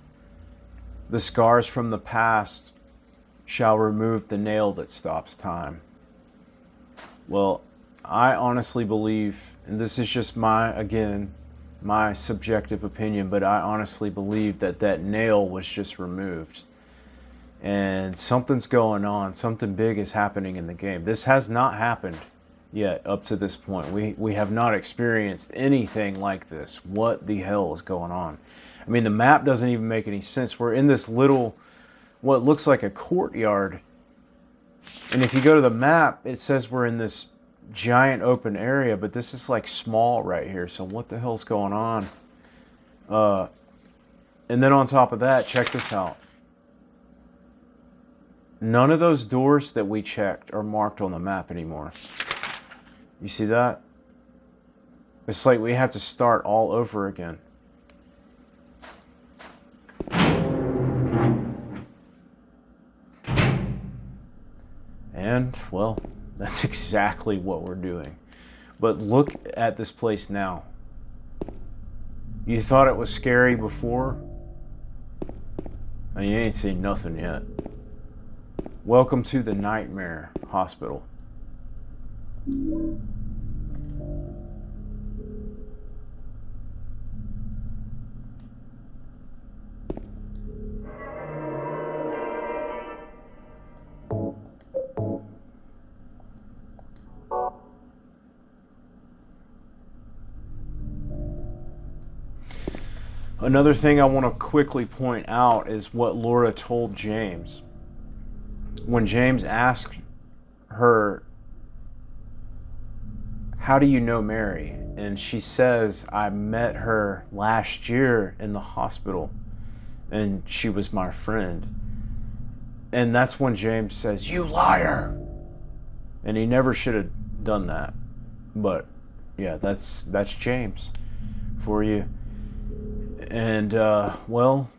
The scars from the past shall remove the nail that stops time. Well, I honestly believe, and this is just my subjective opinion, but I honestly believe that that nail was just removed. And something's going on. Something big is happening in the game. This has not happened yet up to this point. We have not experienced anything like this. What the hell is going on? I mean, the map doesn't even make any sense. We're in this little, what looks like a courtyard. And if you go to the map, it says we're in this giant open area, but this is like small right here. So what the hell's going on? And then on top of that, check this out. None of those doors that we checked are marked on the map anymore. You see that? It's like we have to start all over again. And, well, that's exactly what we're doing. But look at this place now. You thought it was scary before? And you ain't seen nothing yet. Welcome to the Nightmare Hospital. Another thing I want to quickly point out is what Laura told James. When James asked her, "How do you know Mary?" And she says, "I met her last year in the hospital and she was my friend." And that's when James says, "You liar!" And he never should have done that. But yeah, that's James for you. And well,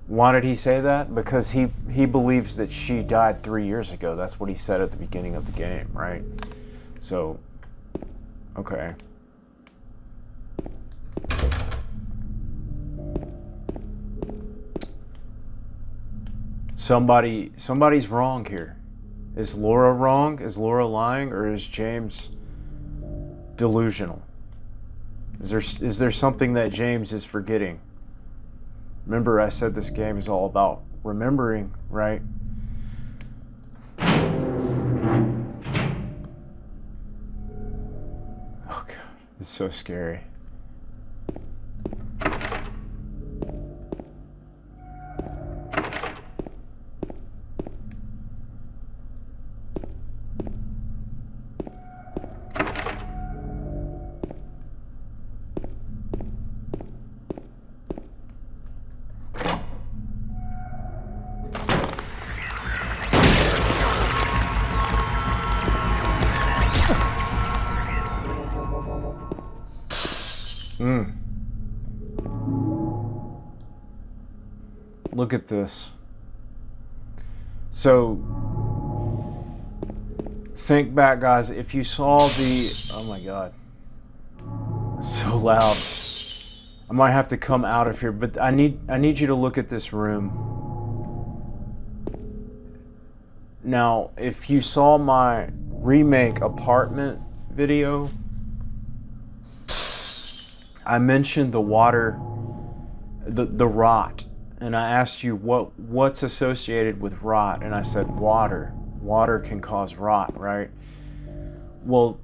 why did he say that? Because he believes that she died 3 years ago. That's what he said at the beginning of the game, right? So, okay. Somebody's wrong here. Is Laura wrong? Is Laura lying? Or is James delusional? Is there something that James is forgetting? Remember, I said this game is all about remembering, right? Oh God, it's so scary. Look at this. So, think back, guys. If you saw the... Oh my God. It's so loud. I might have to come out of here, but I need you to look at this room. Now, if you saw my remake apartment video, I mentioned the water, the rot, and I asked you what's associated with rot, and I said water. Water can cause rot, right? Well,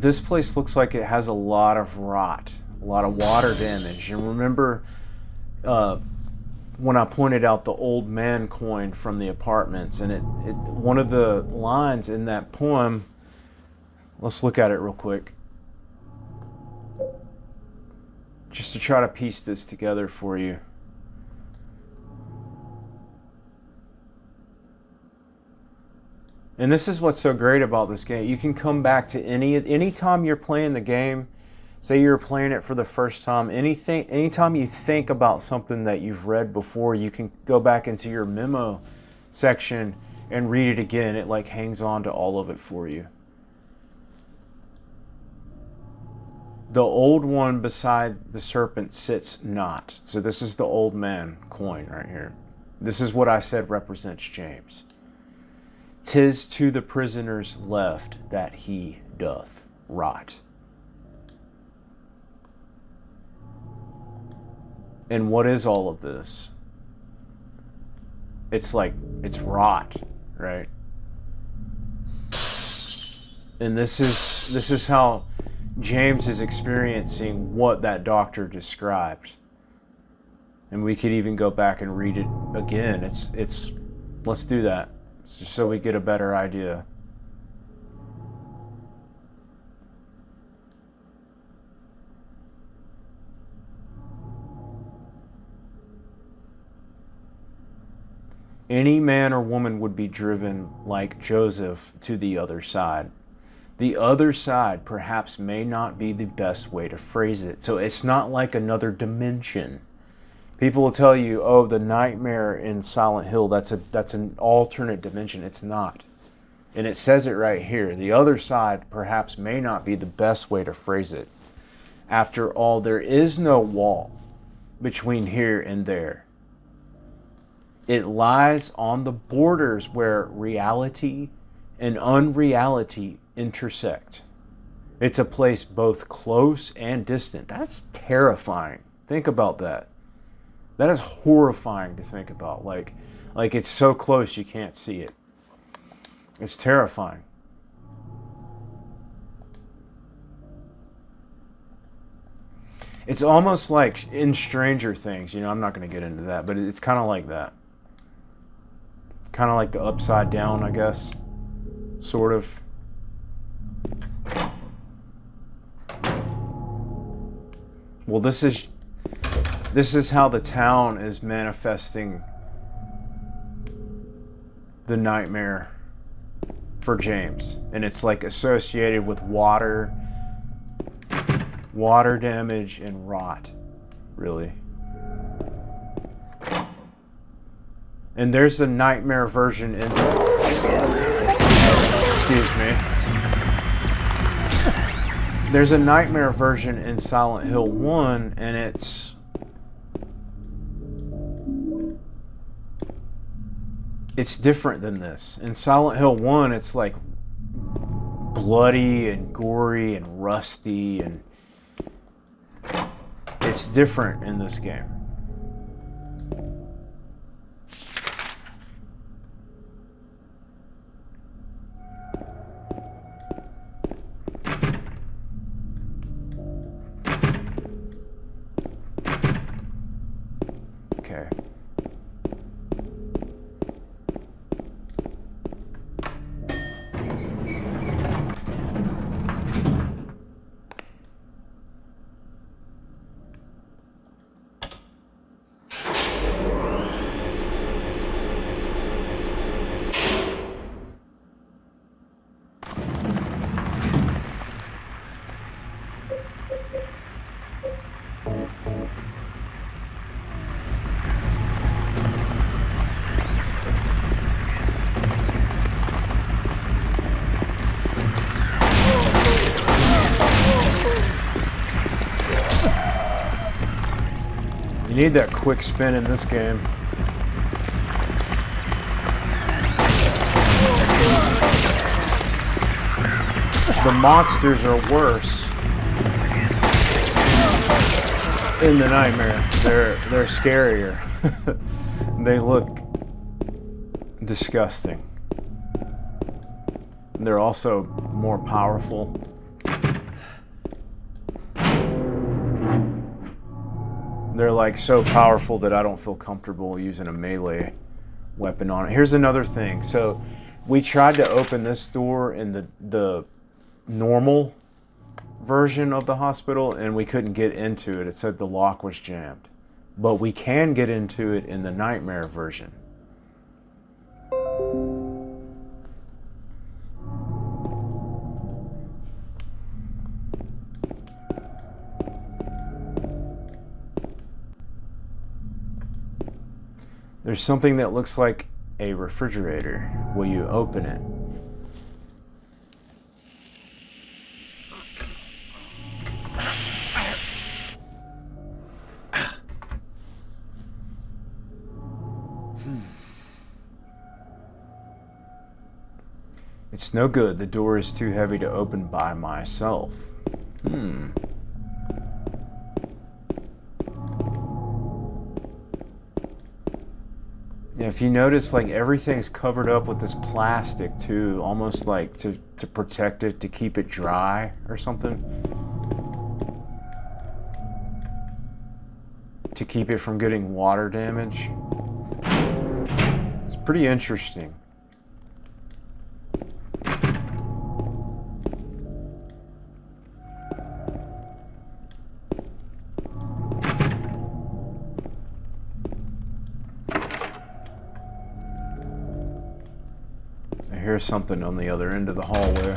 this place looks like it has a lot of rot, a lot of water damage. And remember when I pointed out the old man coin from the apartments, and one of the lines in that poem, let's look at it real quick, just to try to piece this together for you. And this is what's so great about this game. You can come back to any time you're playing the game. Say you're playing it for the first time. Anytime you think about something that you've read before, you can go back into your memo section and read it again. It like hangs on to all of it for you. The old one beside the serpent sits not. So this is the old man coin right here. This is what I said represents James. 'Tis to the prisoner's left that he doth rot. And what is all of this? It's rot, right? And this is how James is experiencing what that doctor described. And we could even go back and read it again. Let's do that, just so we get a better idea. Any man or woman would be driven like Joseph to the other side. The other side perhaps may not be the best way to phrase it. So it's not like another dimension. People will tell you, oh, the nightmare in Silent Hill, that's an alternate dimension. It's not. And it says it right here. The other side perhaps may not be the best way to phrase it. After all, there is no wall between here and there. It lies on the borders where reality and unreality intersect. It's a place both close and distant. That's terrifying. Think about that. That is horrifying to think about. Like it's so close you can't see it. It's terrifying. It's almost like in Stranger Things, I'm not going to get into that, but it's kind of like that. Kind of like the Upside Down, I guess. Sort of. Well, this is how the town is manifesting the nightmare for James. And it's like associated with water damage and rot, really. And there's a nightmare version in... Excuse me. There's a nightmare version in Silent Hill 1, and it's different than this. In Silent Hill 1, it's like bloody and gory and rusty, and it's different in this game. Okay. You need that quick spin in this game. The monsters are worse in the nightmare. They're scarier. They look disgusting. They're also more powerful. They're like so powerful that I don't feel comfortable using a melee weapon on it. Here's another thing. So we tried to open this door in the normal version of the hospital and we couldn't get into it. It said the lock was jammed. But we can get into it in the nightmare version. There's something that looks like a refrigerator. Will you open it? It's no good. The door is too heavy to open by myself. Yeah, if you notice, like everything's covered up with this plastic too, almost like to protect it, to keep it dry or something. To keep it from getting water damage. It's pretty interesting. Here's something on the other end of the hallway.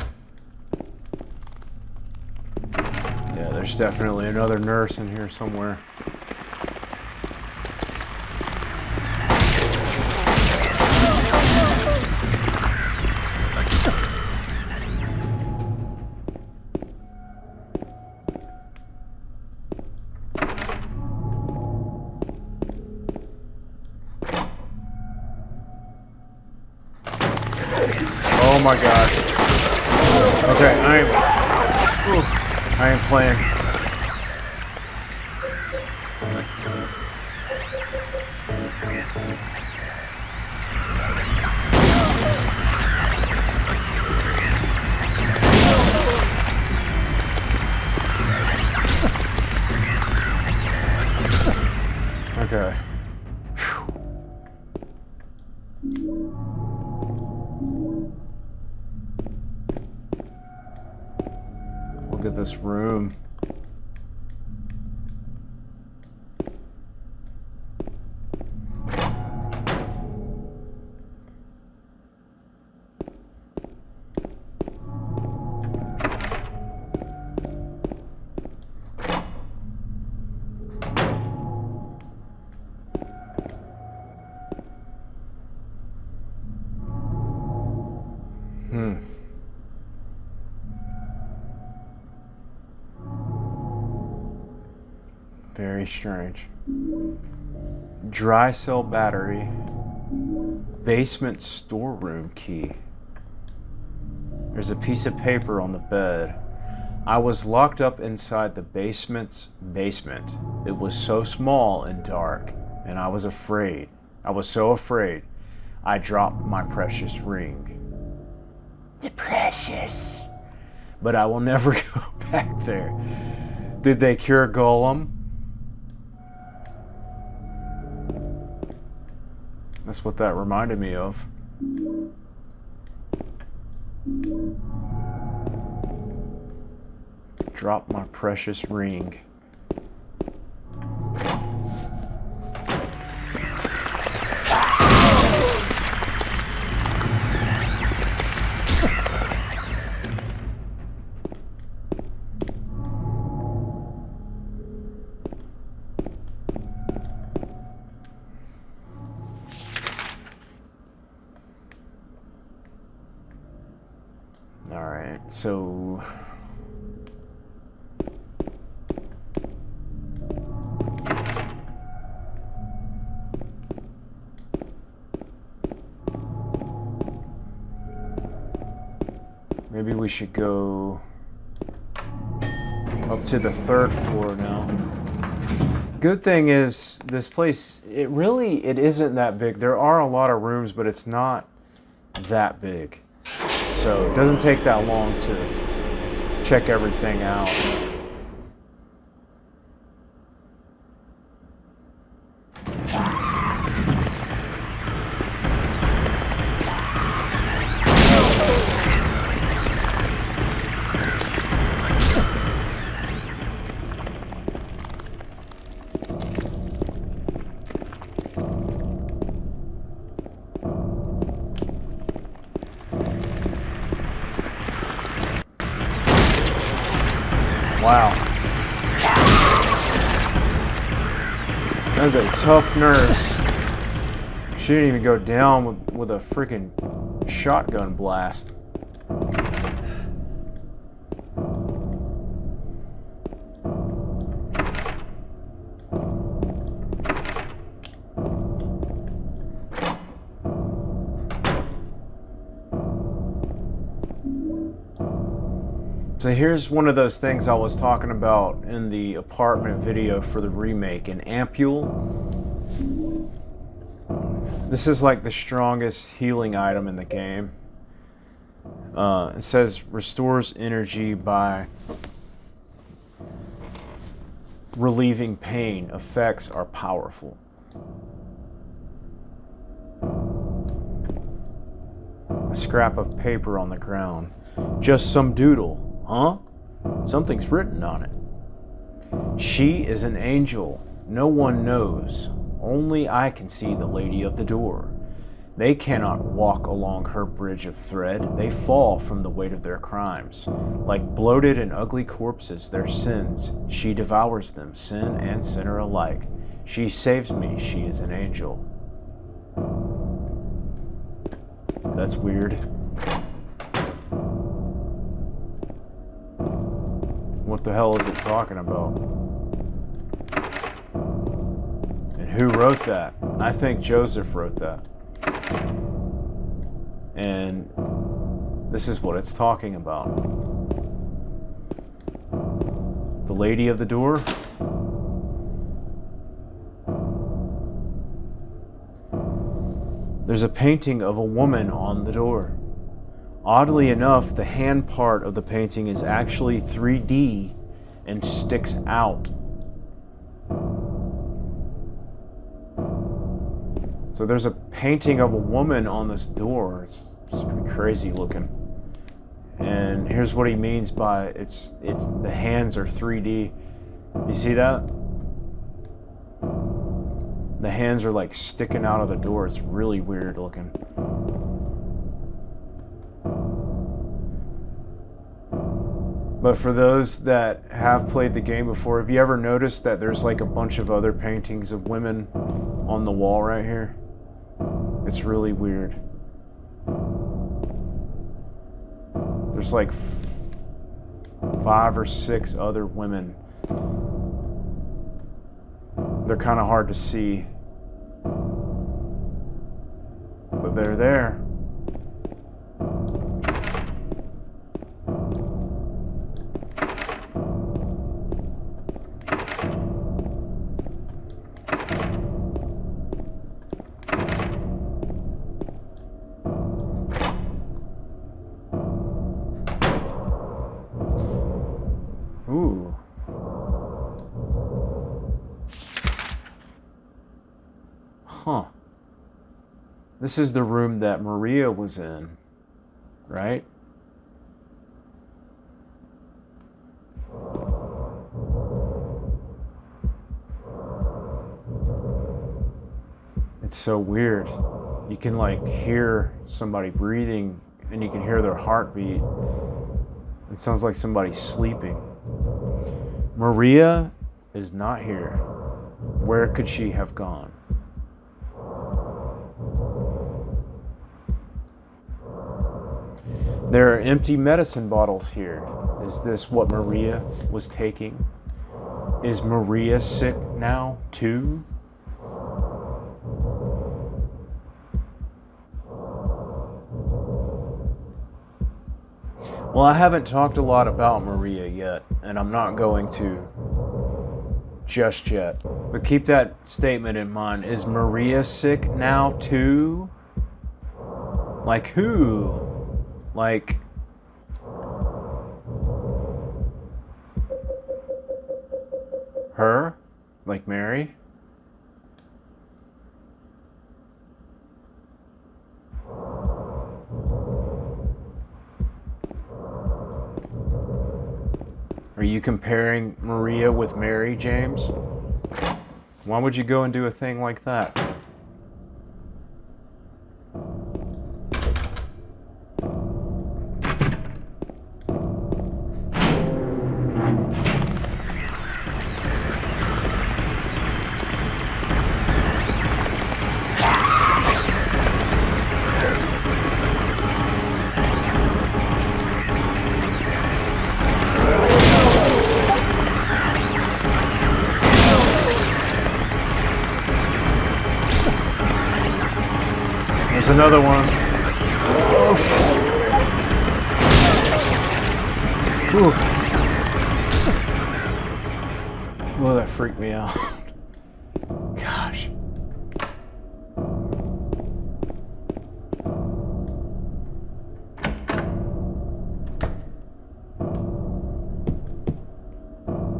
Yeah, there's definitely another nurse in here somewhere. Oh my god. Okay, I ain't playing. Okay. Look at this room. Very strange. Dry cell battery. Basement storeroom key. There's a piece of paper on the bed. I was locked up inside the basement's basement. It was so small and dark, and I was afraid. I was so afraid. I dropped my precious ring. The precious. But I will never go back there. Did they cure Golem? That's what that reminded me of. Drop my precious ring. All right, so maybe we should go up to the 3rd floor now. Good thing is this place, it isn't that big. There are a lot of rooms, but it's not that big. So it doesn't take that long to check everything out. Wow. That was a tough nurse. She didn't even go down with a freaking shotgun blast. So here's one of those things I was talking about in the apartment video for the remake, an ampule. This is like the strongest healing item in the game. It says restores energy by relieving pain. Effects are powerful. A scrap of paper on the ground. Just some doodle. Huh? Something's written on it. She is an angel. No one knows. Only I can see the lady of the door. They cannot walk along her bridge of thread. They fall from the weight of their crimes. Like bloated and ugly corpses, their sins. She devours them, sin and sinner alike. She saves me. She is an angel. That's weird. What the hell is it talking about? And who wrote that? I think Joseph wrote that. And this is what it's talking about. The lady of the door. There's a painting of a woman on the door. Oddly enough, the hand part of the painting is actually 3D and sticks out. So there's a painting of a woman on this door. It's pretty crazy looking. And here's what he means by it's the hands are 3D. You see that? The hands are like sticking out of the door. It's really weird looking. But for those that have played the game before, have you ever noticed that there's like a bunch of other paintings of women on the wall right here? It's really weird. There's like 5 or 6 other women. They're kind of hard to see, but they're there. Ooh. Huh. This is the room that Maria was in, right? It's so weird. You can like hear somebody breathing and you can hear their heartbeat. It sounds like somebody's sleeping. Maria is not here. Where could she have gone? There are empty medicine bottles here. Is this what Maria was taking? Is Maria sick now, too? Well, I haven't talked a lot about Maria yet, and I'm not going to just yet. But keep that statement in mind. Is Maria sick now, too? Like who? Like... her? Like Mary? Are you comparing Maria with Mary, James? Why would you go and do a thing like that? There's another one. Oh shit. Ooh. Whoa, that freaked me out. Gosh.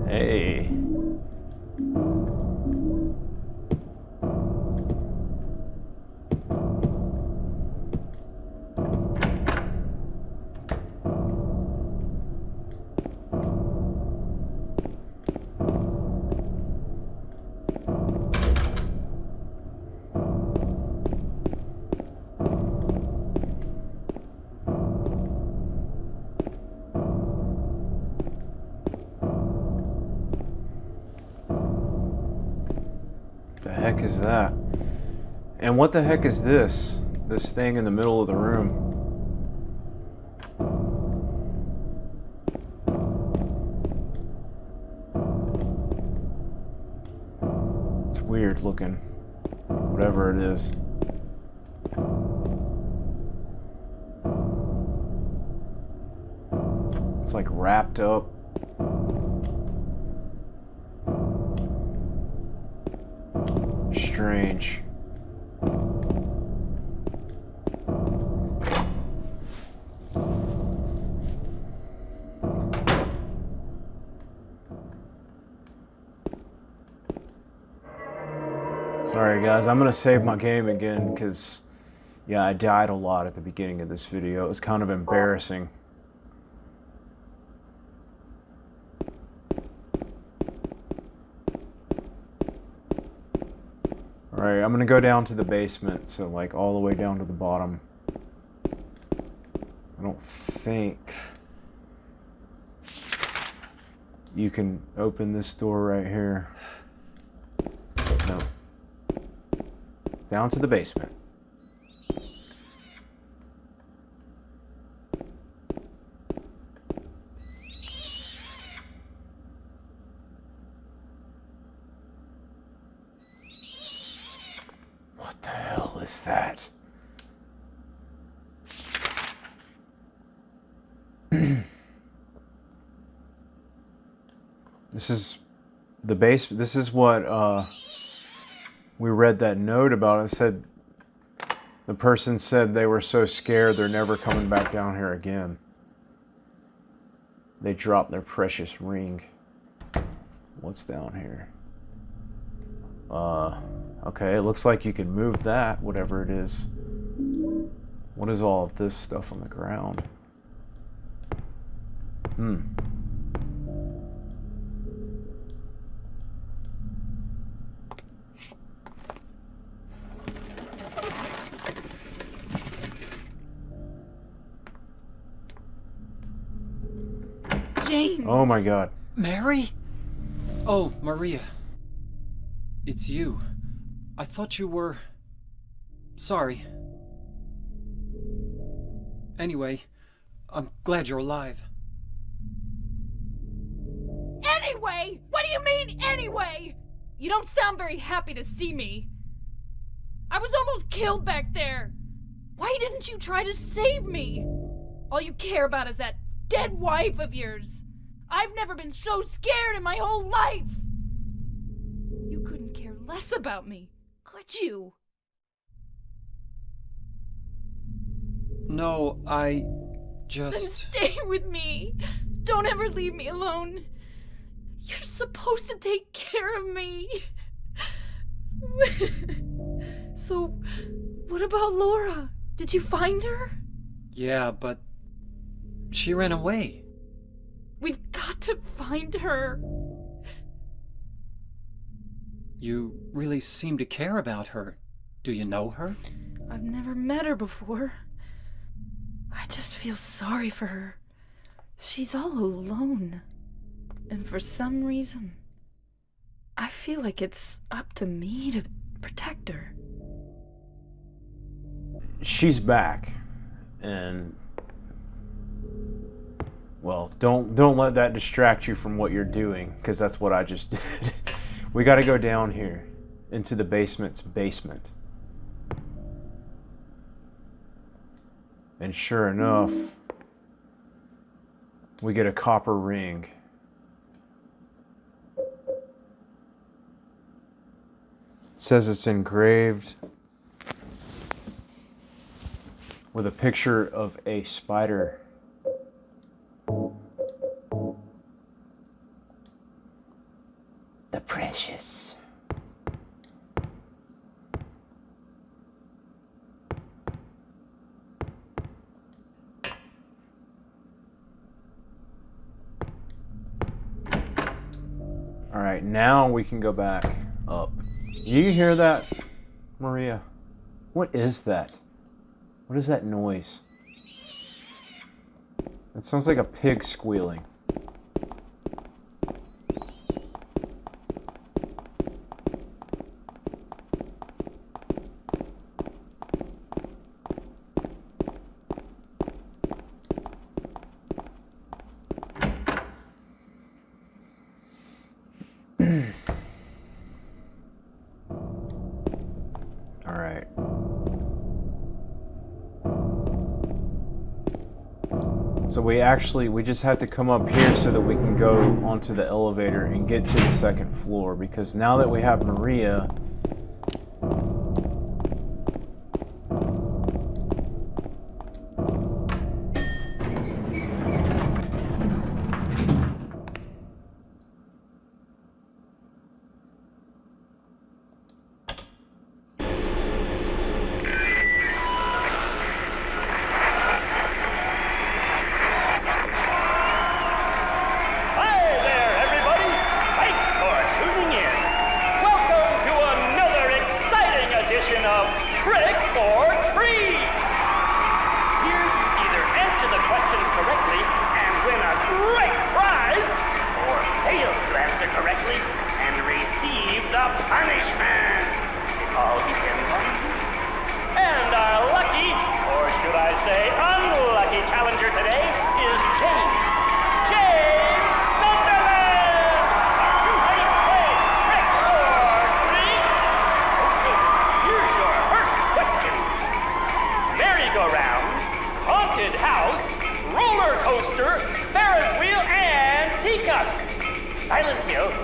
Hey. The heck is that? And what the heck is this? This thing in the middle of the room. It's weird looking. Whatever it is. It's like wrapped up. Strange. Sorry guys, I'm gonna save my game again because yeah, I died a lot at the beginning of this video. It was kind of embarrassing. Alright, I'm gonna go down to the basement, so like all the way down to the bottom. I don't think you can open this door right here. No. Down to the basement. What the hell is that? This is the base. This is what we read that note about. It said the person said they were so scared they're never coming back down here again. They dropped their precious ring. What's down here? Okay, it looks like you can move that, whatever it is. What is all of this stuff on the ground? James! Oh my god. Mary? Oh, Maria. It's you. I thought you were... Sorry. Anyway, I'm glad you're alive. Anyway? What do you mean, anyway? You don't sound very happy to see me. I was almost killed back there. Why didn't you try to save me? All you care about is that dead wife of yours. I've never been so scared in my whole life. You couldn't care less about me, could you? No, I Then just... stay with me. Don't ever leave me alone. You're supposed to take care of me. So, what about Laura? Did you find her? Yeah, but... She ran away. We've got to find her. You really seem to care about her. Do you know her? I've never met her before. I just feel sorry for her. She's all alone. And for some reason, I feel like it's up to me to protect her. She's back. And well, don't let that distract you from what you're doing, because that's what I just did. We got to go down here into the basement's basement. And sure enough, we get a copper ring. It says it's engraved with a picture of a spider. The precious. All right, now we can go back up. You hear that, Maria? What is that? What is that noise? It sounds like a pig squealing. All right. So we just had to come up here so that we can go onto the elevator and get to the second floor, because now that we have Maria,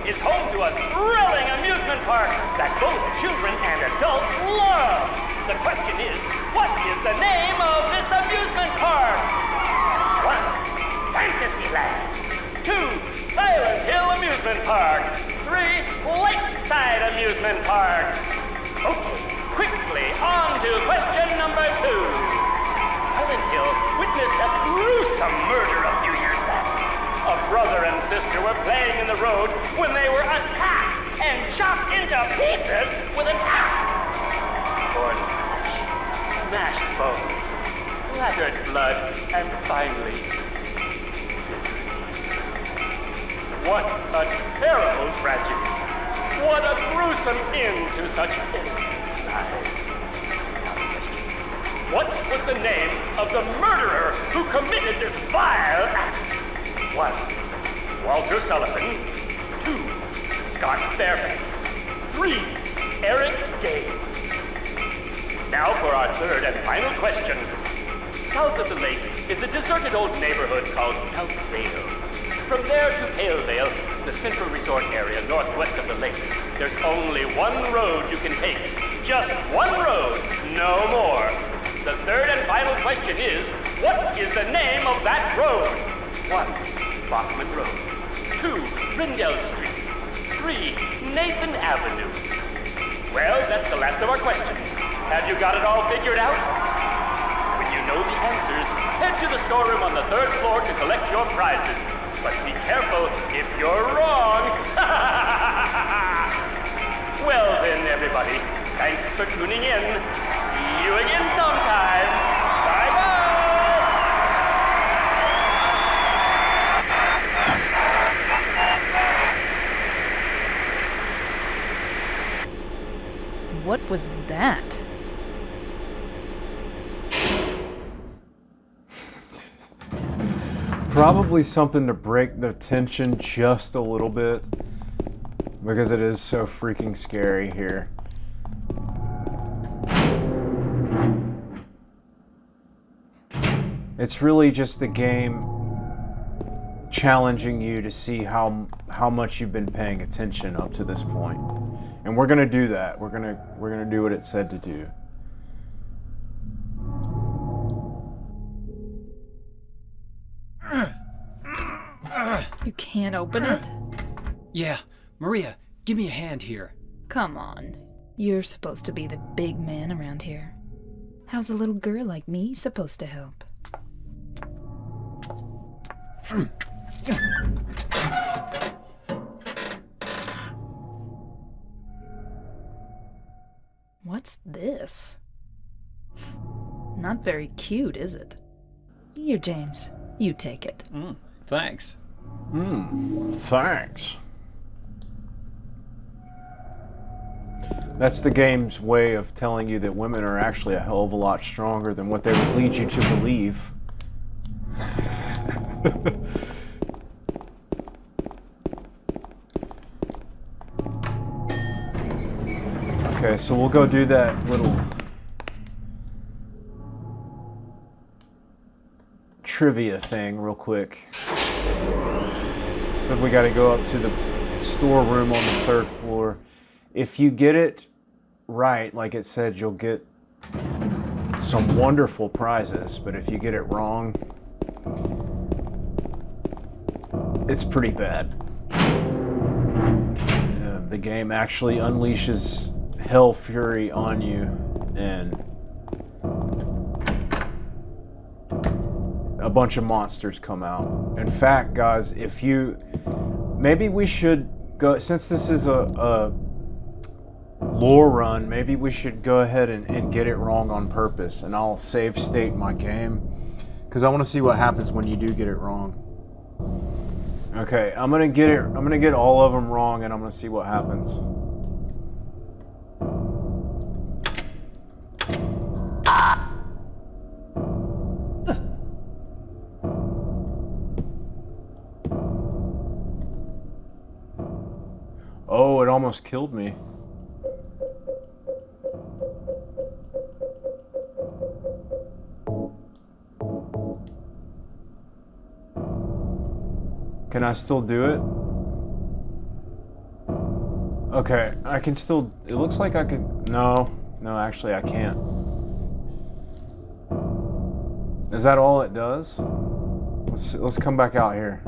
is home to a thrilling amusement park that both children and adults love. The question is, what is the name of this amusement park? 1. Fantasyland. 2. Silent Hill Amusement Park. 3. Lakeside Amusement Park. Okay, quickly on to question number 2. Silent Hill witnessed a gruesome murder a few years back. A brother and sister were playing in the road when they were attacked and chopped into pieces with an axe. Torn flesh, smashed bones, splattered blood, and finally... What a terrible tragedy. What a gruesome end to such innocent lives. What was the name of the murderer who committed this vile act? 1. Walter Sullivan. 2. Scott Fairbanks. 3. Eric Gage. Now for our third and final question. South of the lake is a deserted old neighborhood called South Vale. From there to Pale Vale, the central resort area northwest of the lake, there's only one road you can take. Just one road, no more. The third and final question is, what is the name of that road? 1. Bachman Road. 2. Rindell Street. 3. Nathan Avenue. Well, that's the last of our questions. Have you got it all figured out? When you know the answers, head to the storeroom on the 3rd floor to collect your prizes. But be careful if you're wrong. Well then, everybody, thanks for tuning in. See you again sometime. Bye-bye. What was that? Probably something to break the tension just a little bit, because it is so freaking scary here. It's really just the game challenging you to see how much you've been paying attention up to this point. And we're gonna do that. We're gonna do what it said to do. You can't open it? Yeah, Maria, give me a hand here. Come on. You're supposed to be the big man around here. How's a little girl like me supposed to help? What's this? Not very cute, is it? Here, James. You take it. Thanks. Thanks. That's the game's way of telling you that women are actually a hell of a lot stronger than what they would lead you to believe. Okay, so we'll go do that little trivia thing real quick. So we got to go up to the storeroom on the 3rd floor. If you get it right, like it said, you'll get some wonderful prizes, but if you get it wrong, it's pretty bad. The game actually unleashes hell fury on you, and a bunch of monsters come out. In fact, guys, maybe we should go, since this is a lore run, maybe we should go ahead and get it wrong on purpose, and I'll save state my game, because I want to see what happens when you do get it wrong. Okay, I'm gonna get all of them wrong, and I'm gonna see what happens. Oh, it almost killed me. Can I still do it? Okay, I can still, it looks like I can, no, actually I can't. Is that all it does? Let's come back out here.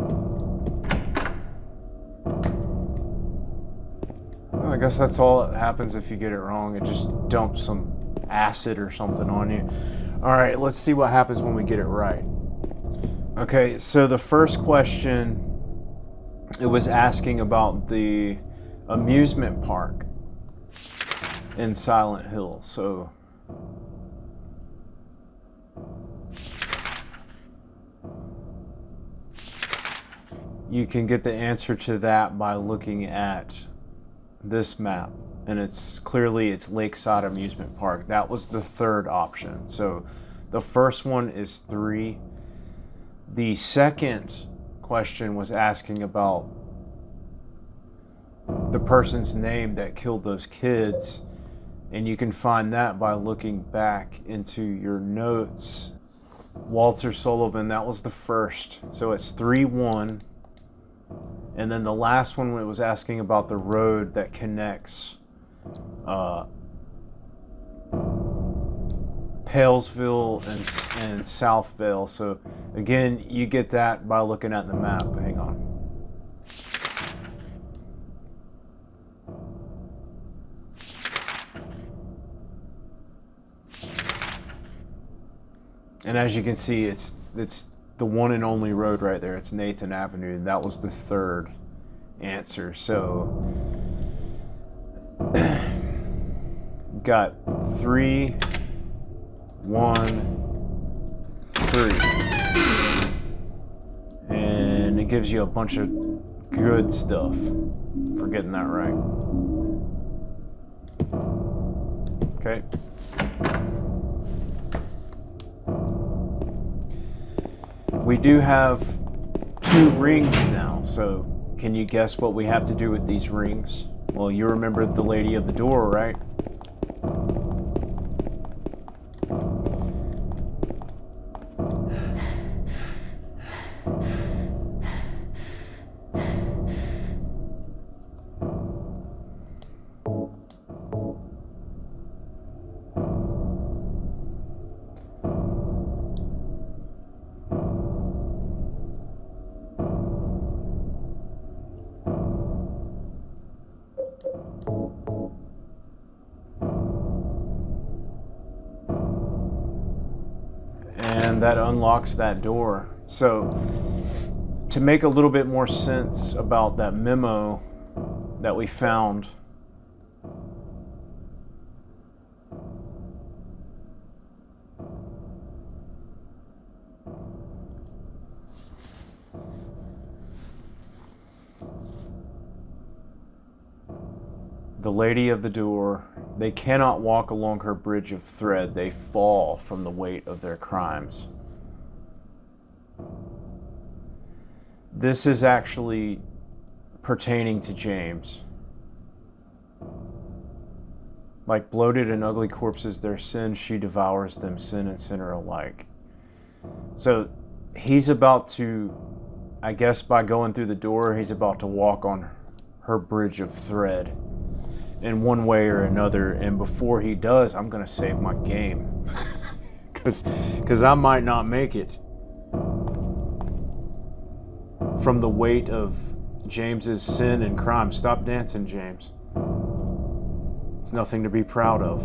Well, I guess that's all that happens if you get it wrong. It just dumps some acid or something on you. All right, let's see what happens when we get it right. Okay, so the first question, it was asking about the amusement park in Silent Hill. So you can get the answer to that by looking at this map, and it's Lakeside Amusement Park. That was the 3rd option. So the first one is 3. The second question was asking about the person's name that killed those kids, and you can find that by looking back into your notes. Walter Sullivan, that was the first. So it's 3-1. And then the last one, it was asking about the road that connects Palesville and Southvale. So again, you get that by looking at the map. Hang on. And as you can see, it's the one and only road right there. It's Nathan Avenue, and that was the 3rd answer. So got 3, 1, 3, and it gives you a bunch of good stuff for getting that right. Okay. We do have 2 rings now, so can you guess what we have to do with these rings? Well, you remember the lady of the door, right? and that unlocks that door. So to make a little bit more sense about that memo that we found, the lady of the door, they cannot walk along her bridge of thread. They fall from the weight of their crimes. This is actually pertaining to James. Like bloated and ugly corpses, their sin, she devours them, sin and sinner alike. So he's about to, I guess by going through the door, he's about to walk on her bridge of thread in one way or another. And before he does, I'm going to save my game. Because I might not make it. From the weight of James's sin and crime. Stop dancing, James. It's nothing to be proud of.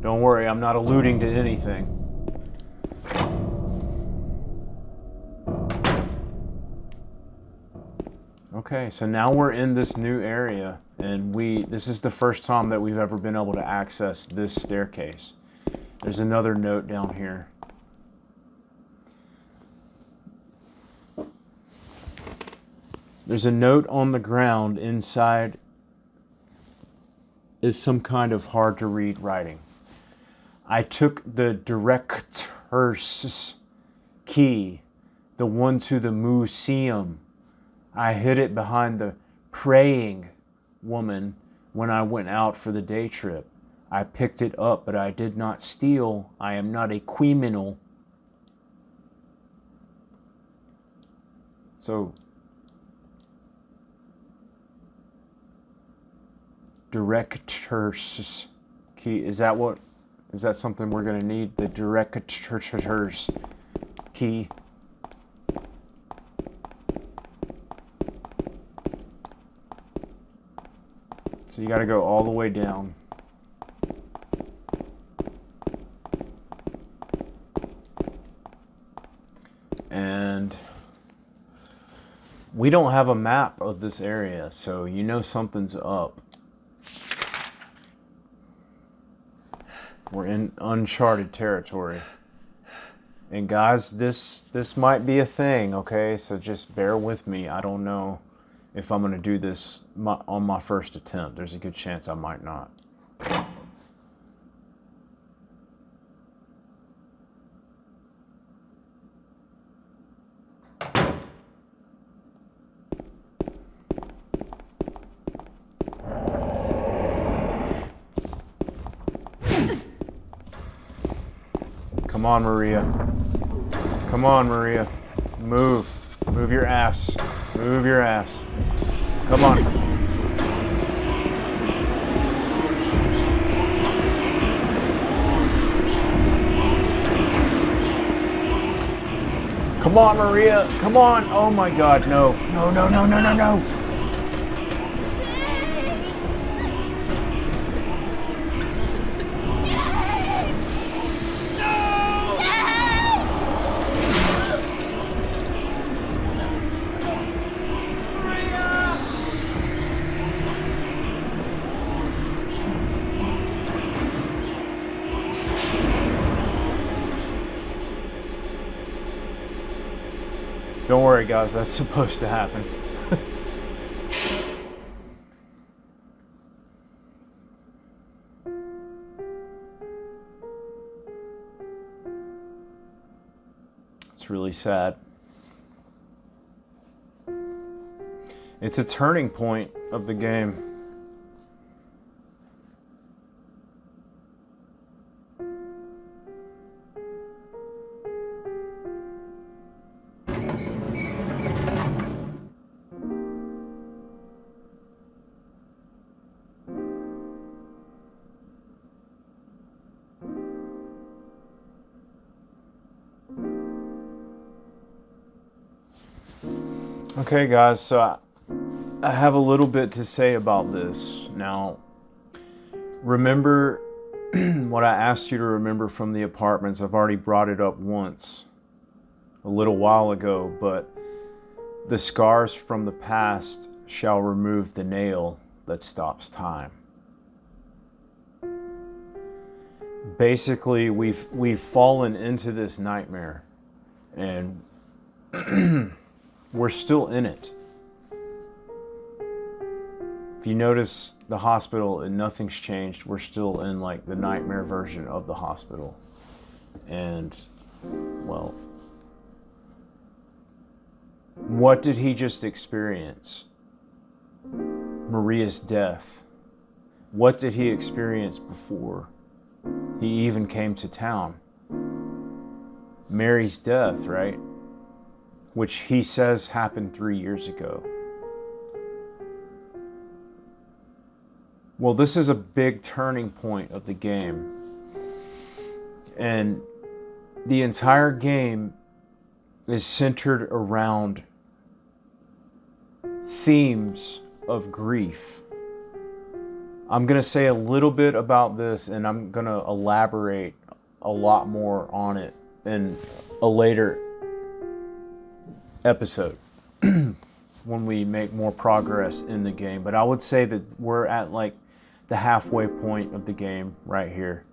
Don't worry, I'm not alluding to anything. Okay, so now we're in this new area, and this is the first time that we've ever been able to access this staircase. There's another note down here. There's a note on the ground. Inside is some kind of hard to read writing. I took the director's key, the one to the museum. I hid it behind the praying woman when I went out for the day trip. I picked it up, but I did not steal. I am not a criminal. So, director's key. Is that something we're going to need? The director's key. So you got to go all the way down. And we don't have a map of this area, so you know something's up. We're in uncharted territory. And guys, this might be a thing, okay? So just bear with me. I don't know if I'm going to do this on my first attempt. There's a good chance I might not. Come on, Maria. Come on, Maria. Move. Move your ass. Move your ass. Come on. Come on, Maria. Come on. Oh my God, no. No, no, no, no, no, no. Don't worry, guys, that's supposed to happen. It's really sad. It's a turning point of the game. Okay, guys, so I have a little bit to say about this. Now, remember what I asked you to remember from the apartments, I've already brought it up once a little while ago, but the scars from the past shall remove the nail that stops time. Basically, we've fallen into this nightmare, and we're still in it. If you notice the hospital and nothing's changed, we're still in like the nightmare version of the hospital. And, well, what did he just experience? Maria's death. What did he experience before he even came to town? Mary's death, right? Which he says happened 3 years ago. Well, this is a big turning point of the game. And the entire game is centered around themes of grief. I'm going to say a little bit about this, and I'm going to elaborate a lot more on it in a later episode when we make more progress in the game. But I would say that we're at like the halfway point of the game right here,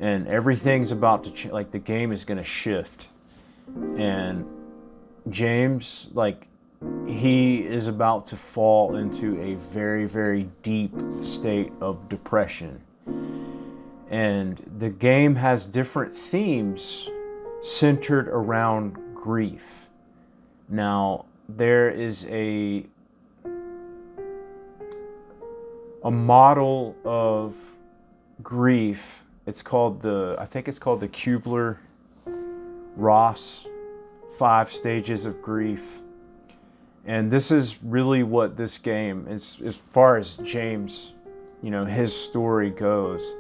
and everything's about to like the game is going to shift, and James, like, he is about to fall into a very, very deep state of depression. And the game has different themes centered around grief. Now, there is a model of grief. It's called I think it's called the Kubler-Ross 5 stages of grief. And this is really what this game is, as far as James, his story goes.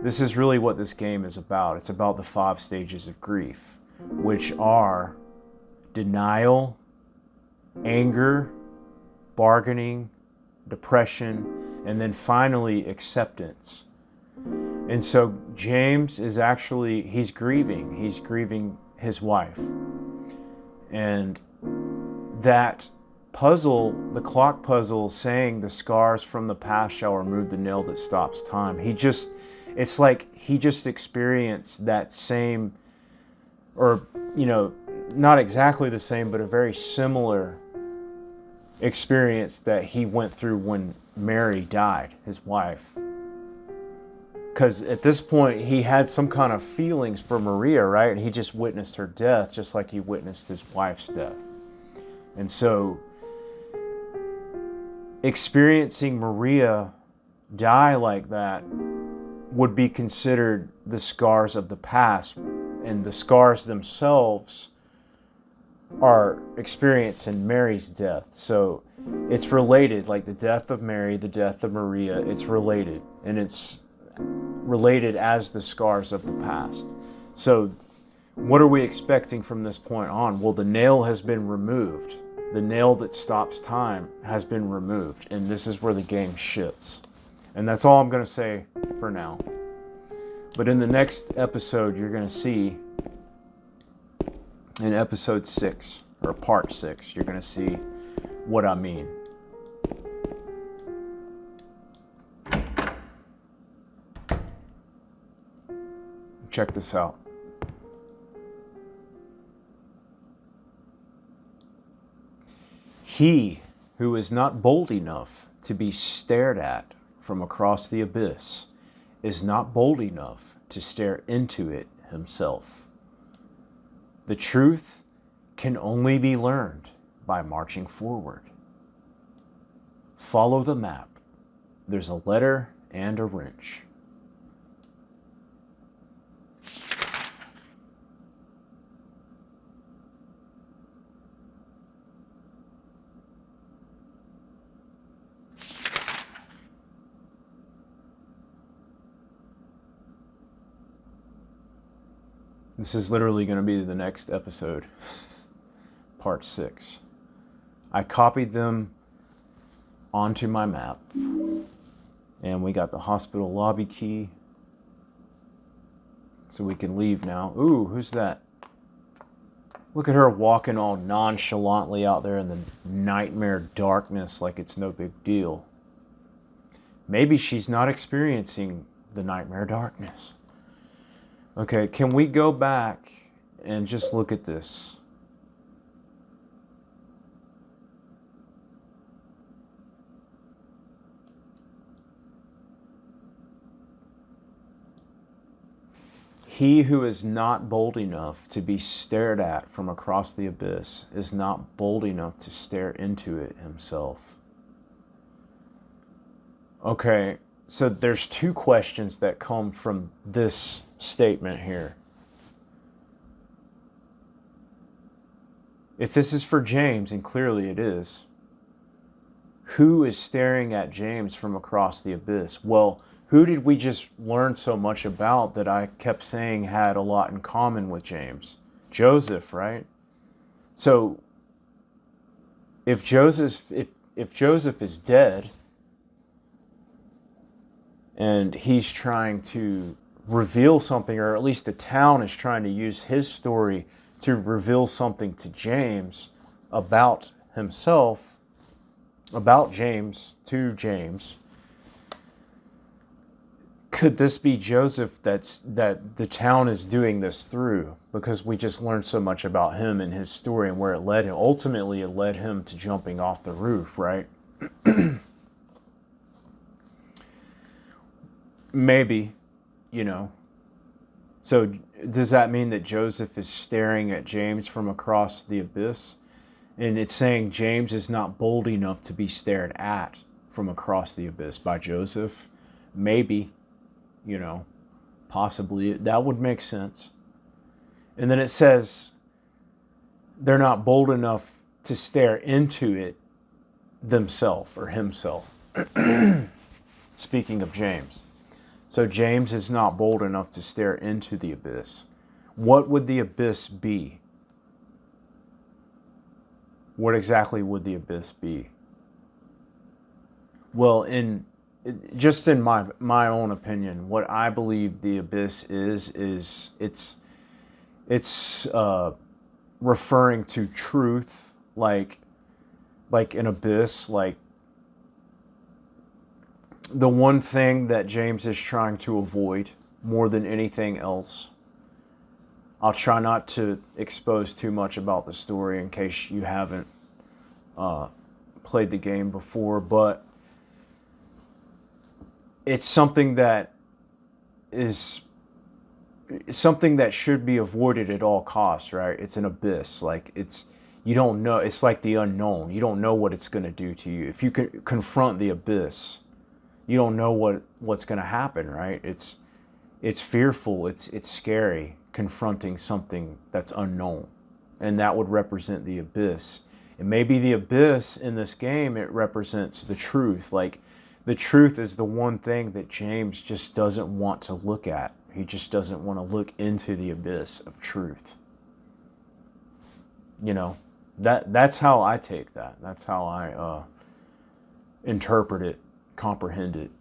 This is really what this game is about. It's about the 5 stages of grief, which are denial, anger, bargaining, depression, and then finally acceptance. And so James is actually, he's grieving his wife. And that puzzle, the clock puzzle saying the scars from the past shall remove the nail that stops time. It's like he just experienced that same, or, not exactly the same, but a very similar experience that he went through when Mary died, his wife. Because at this point, he had some kind of feelings for Maria, right? And he just witnessed her death, just like he witnessed his wife's death. And so, experiencing Maria die like that would be considered the scars of the past. And the scars themselves are experienced in Mary's death. So it's related, like the death of Mary, the death of Maria, it's related. And it's related as the scars of the past. So what are we expecting from this point on? Well, the nail has been removed. The nail that stops time has been removed. And this is where the game shifts. And that's all I'm going to say for now. But in the next episode, you're going to see, in episode 6, or part 6, you're going to see what I mean. Check this out. He who is not bold enough to be stared at from across the abyss is not bold enough to stare into it himself. The truth can only be learned by marching forward. Follow the map. There's a letter and a wrench. This is literally going to be the next episode, part 6. I copied them onto my map, and we got the hospital lobby key, So we can leave now. Ooh, who's that? Look at her walking all nonchalantly out there in the nightmare darkness like it's no big deal. Maybe she's not experiencing the nightmare darkness. Okay, can we go back and just look at this? He who is not bold enough to be stared at from across the abyss is not bold enough to stare into it himself. Okay, so there's two questions that come from this statement here. If this is for James, and clearly it is, who is staring at James from across the abyss? Well, who did we just learn so much about that I kept saying had a lot in common with James? Joseph, right? So if Joseph is dead and he's trying to reveal something, or at least the town is trying to use his story to reveal something to James about himself, about James to James, could this be Joseph that the town is doing this through? Because we just learned so much about him and his story and where it led him. Ultimately, it led him to jumping off the roof, right? Maybe, you know. So does that mean that Joseph is staring at James from across the abyss? And it's saying James is not bold enough to be stared at from across the abyss by Joseph? Maybe. You know, possibly that would make sense. And then it says they're not bold enough to stare into it themselves or himself. Speaking of James. So James is not bold enough to stare into the abyss. What would the abyss be? What exactly would the abyss be? Well, just in my own opinion, what I believe the abyss is it's referring to truth, like an abyss, like the one thing that James is trying to avoid more than anything else. I'll try not to expose too much about the story in case you haven't played the game before, but it's something that should be avoided at all costs, right? It's an abyss. Like you don't know. It's like the unknown. You don't know what it's going to do to you. If you can confront the abyss, you don't know what's going to happen, right? It's fearful. It's scary confronting something that's unknown, and that would represent the abyss. And maybe the abyss in this game, it represents the truth. Like, the truth is the one thing that James just doesn't want to look at. He just doesn't want to look into the abyss of truth. You know, that's how I take that. That's how I interpret it, comprehend it.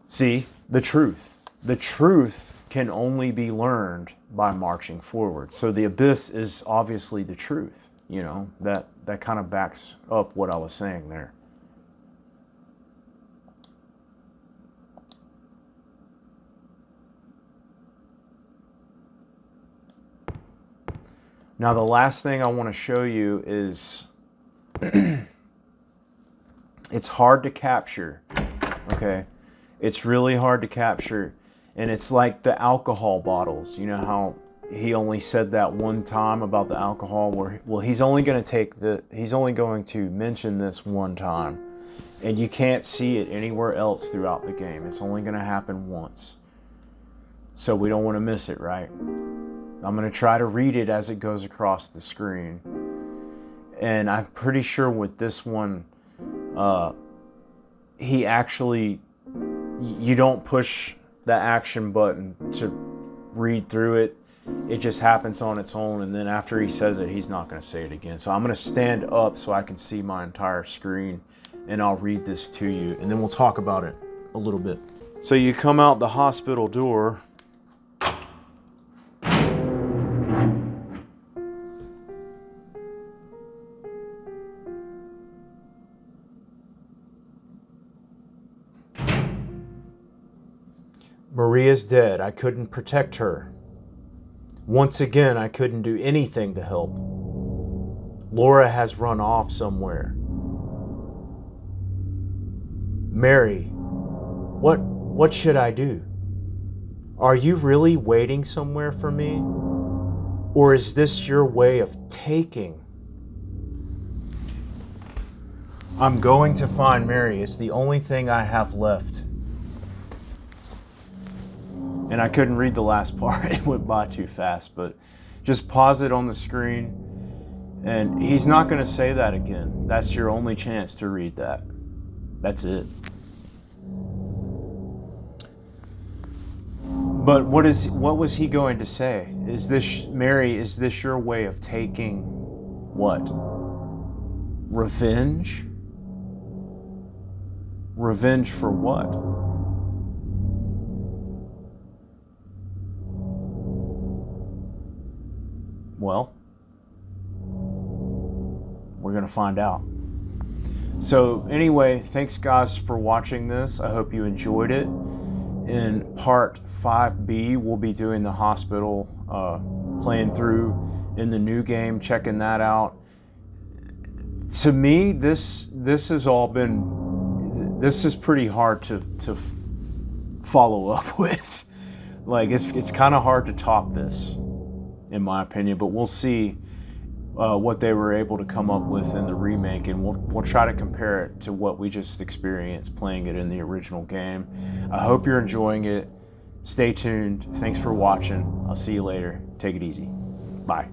See, the truth. The truth can only be learned by marching forward. So the abyss is obviously the truth. You know, that kind of backs up what I was saying there. Now, the last thing I want to show you is it's hard to capture, okay? It's really hard to capture, and it's like the alcohol bottles. You know how he only said that one time about the alcohol? Well, he's only going to mention this one time, and you can't see it anywhere else throughout the game. It's only going to happen once. So we don't want to miss it, right? I'm going to try to read it as it goes across the screen. And I'm pretty sure with this one, he actually, you don't push the action button to read through it. It just happens on its own. And then after he says it, he's not going to say it again. So I'm going to stand up so I can see my entire screen, and I'll read this to you. And then we'll talk about it a little bit. So you come out the hospital door, Maria's dead. I couldn't protect her. Once again, I couldn't do anything to help. Laura has run off somewhere. Mary, what should I do? Are you really waiting somewhere for me? Or is this your way of taking? I'm going to find Mary. It's the only thing I have left. And I couldn't read the last part. It went by too fast, but just pause it on the screen. And he's not going to say that again. That's your only chance to read that. That's it. But what was he going to say? Is this, Mary, is this your way of taking what? Revenge? Revenge for what? Well, we're going to find out. So anyway, thanks guys for watching this. I hope you enjoyed it. In part 5B, we'll be doing the hospital, playing through in the new game, checking that out. To me, this has all been, this is pretty hard to follow up with. Like, it's kind of hard to top this, in my opinion, but we'll see what they were able to come up with in the remake, and we'll try to compare it to what we just experienced playing it in the original game. I hope you're enjoying it. Stay tuned. Thanks for watching. I'll see you later. Take it easy. Bye.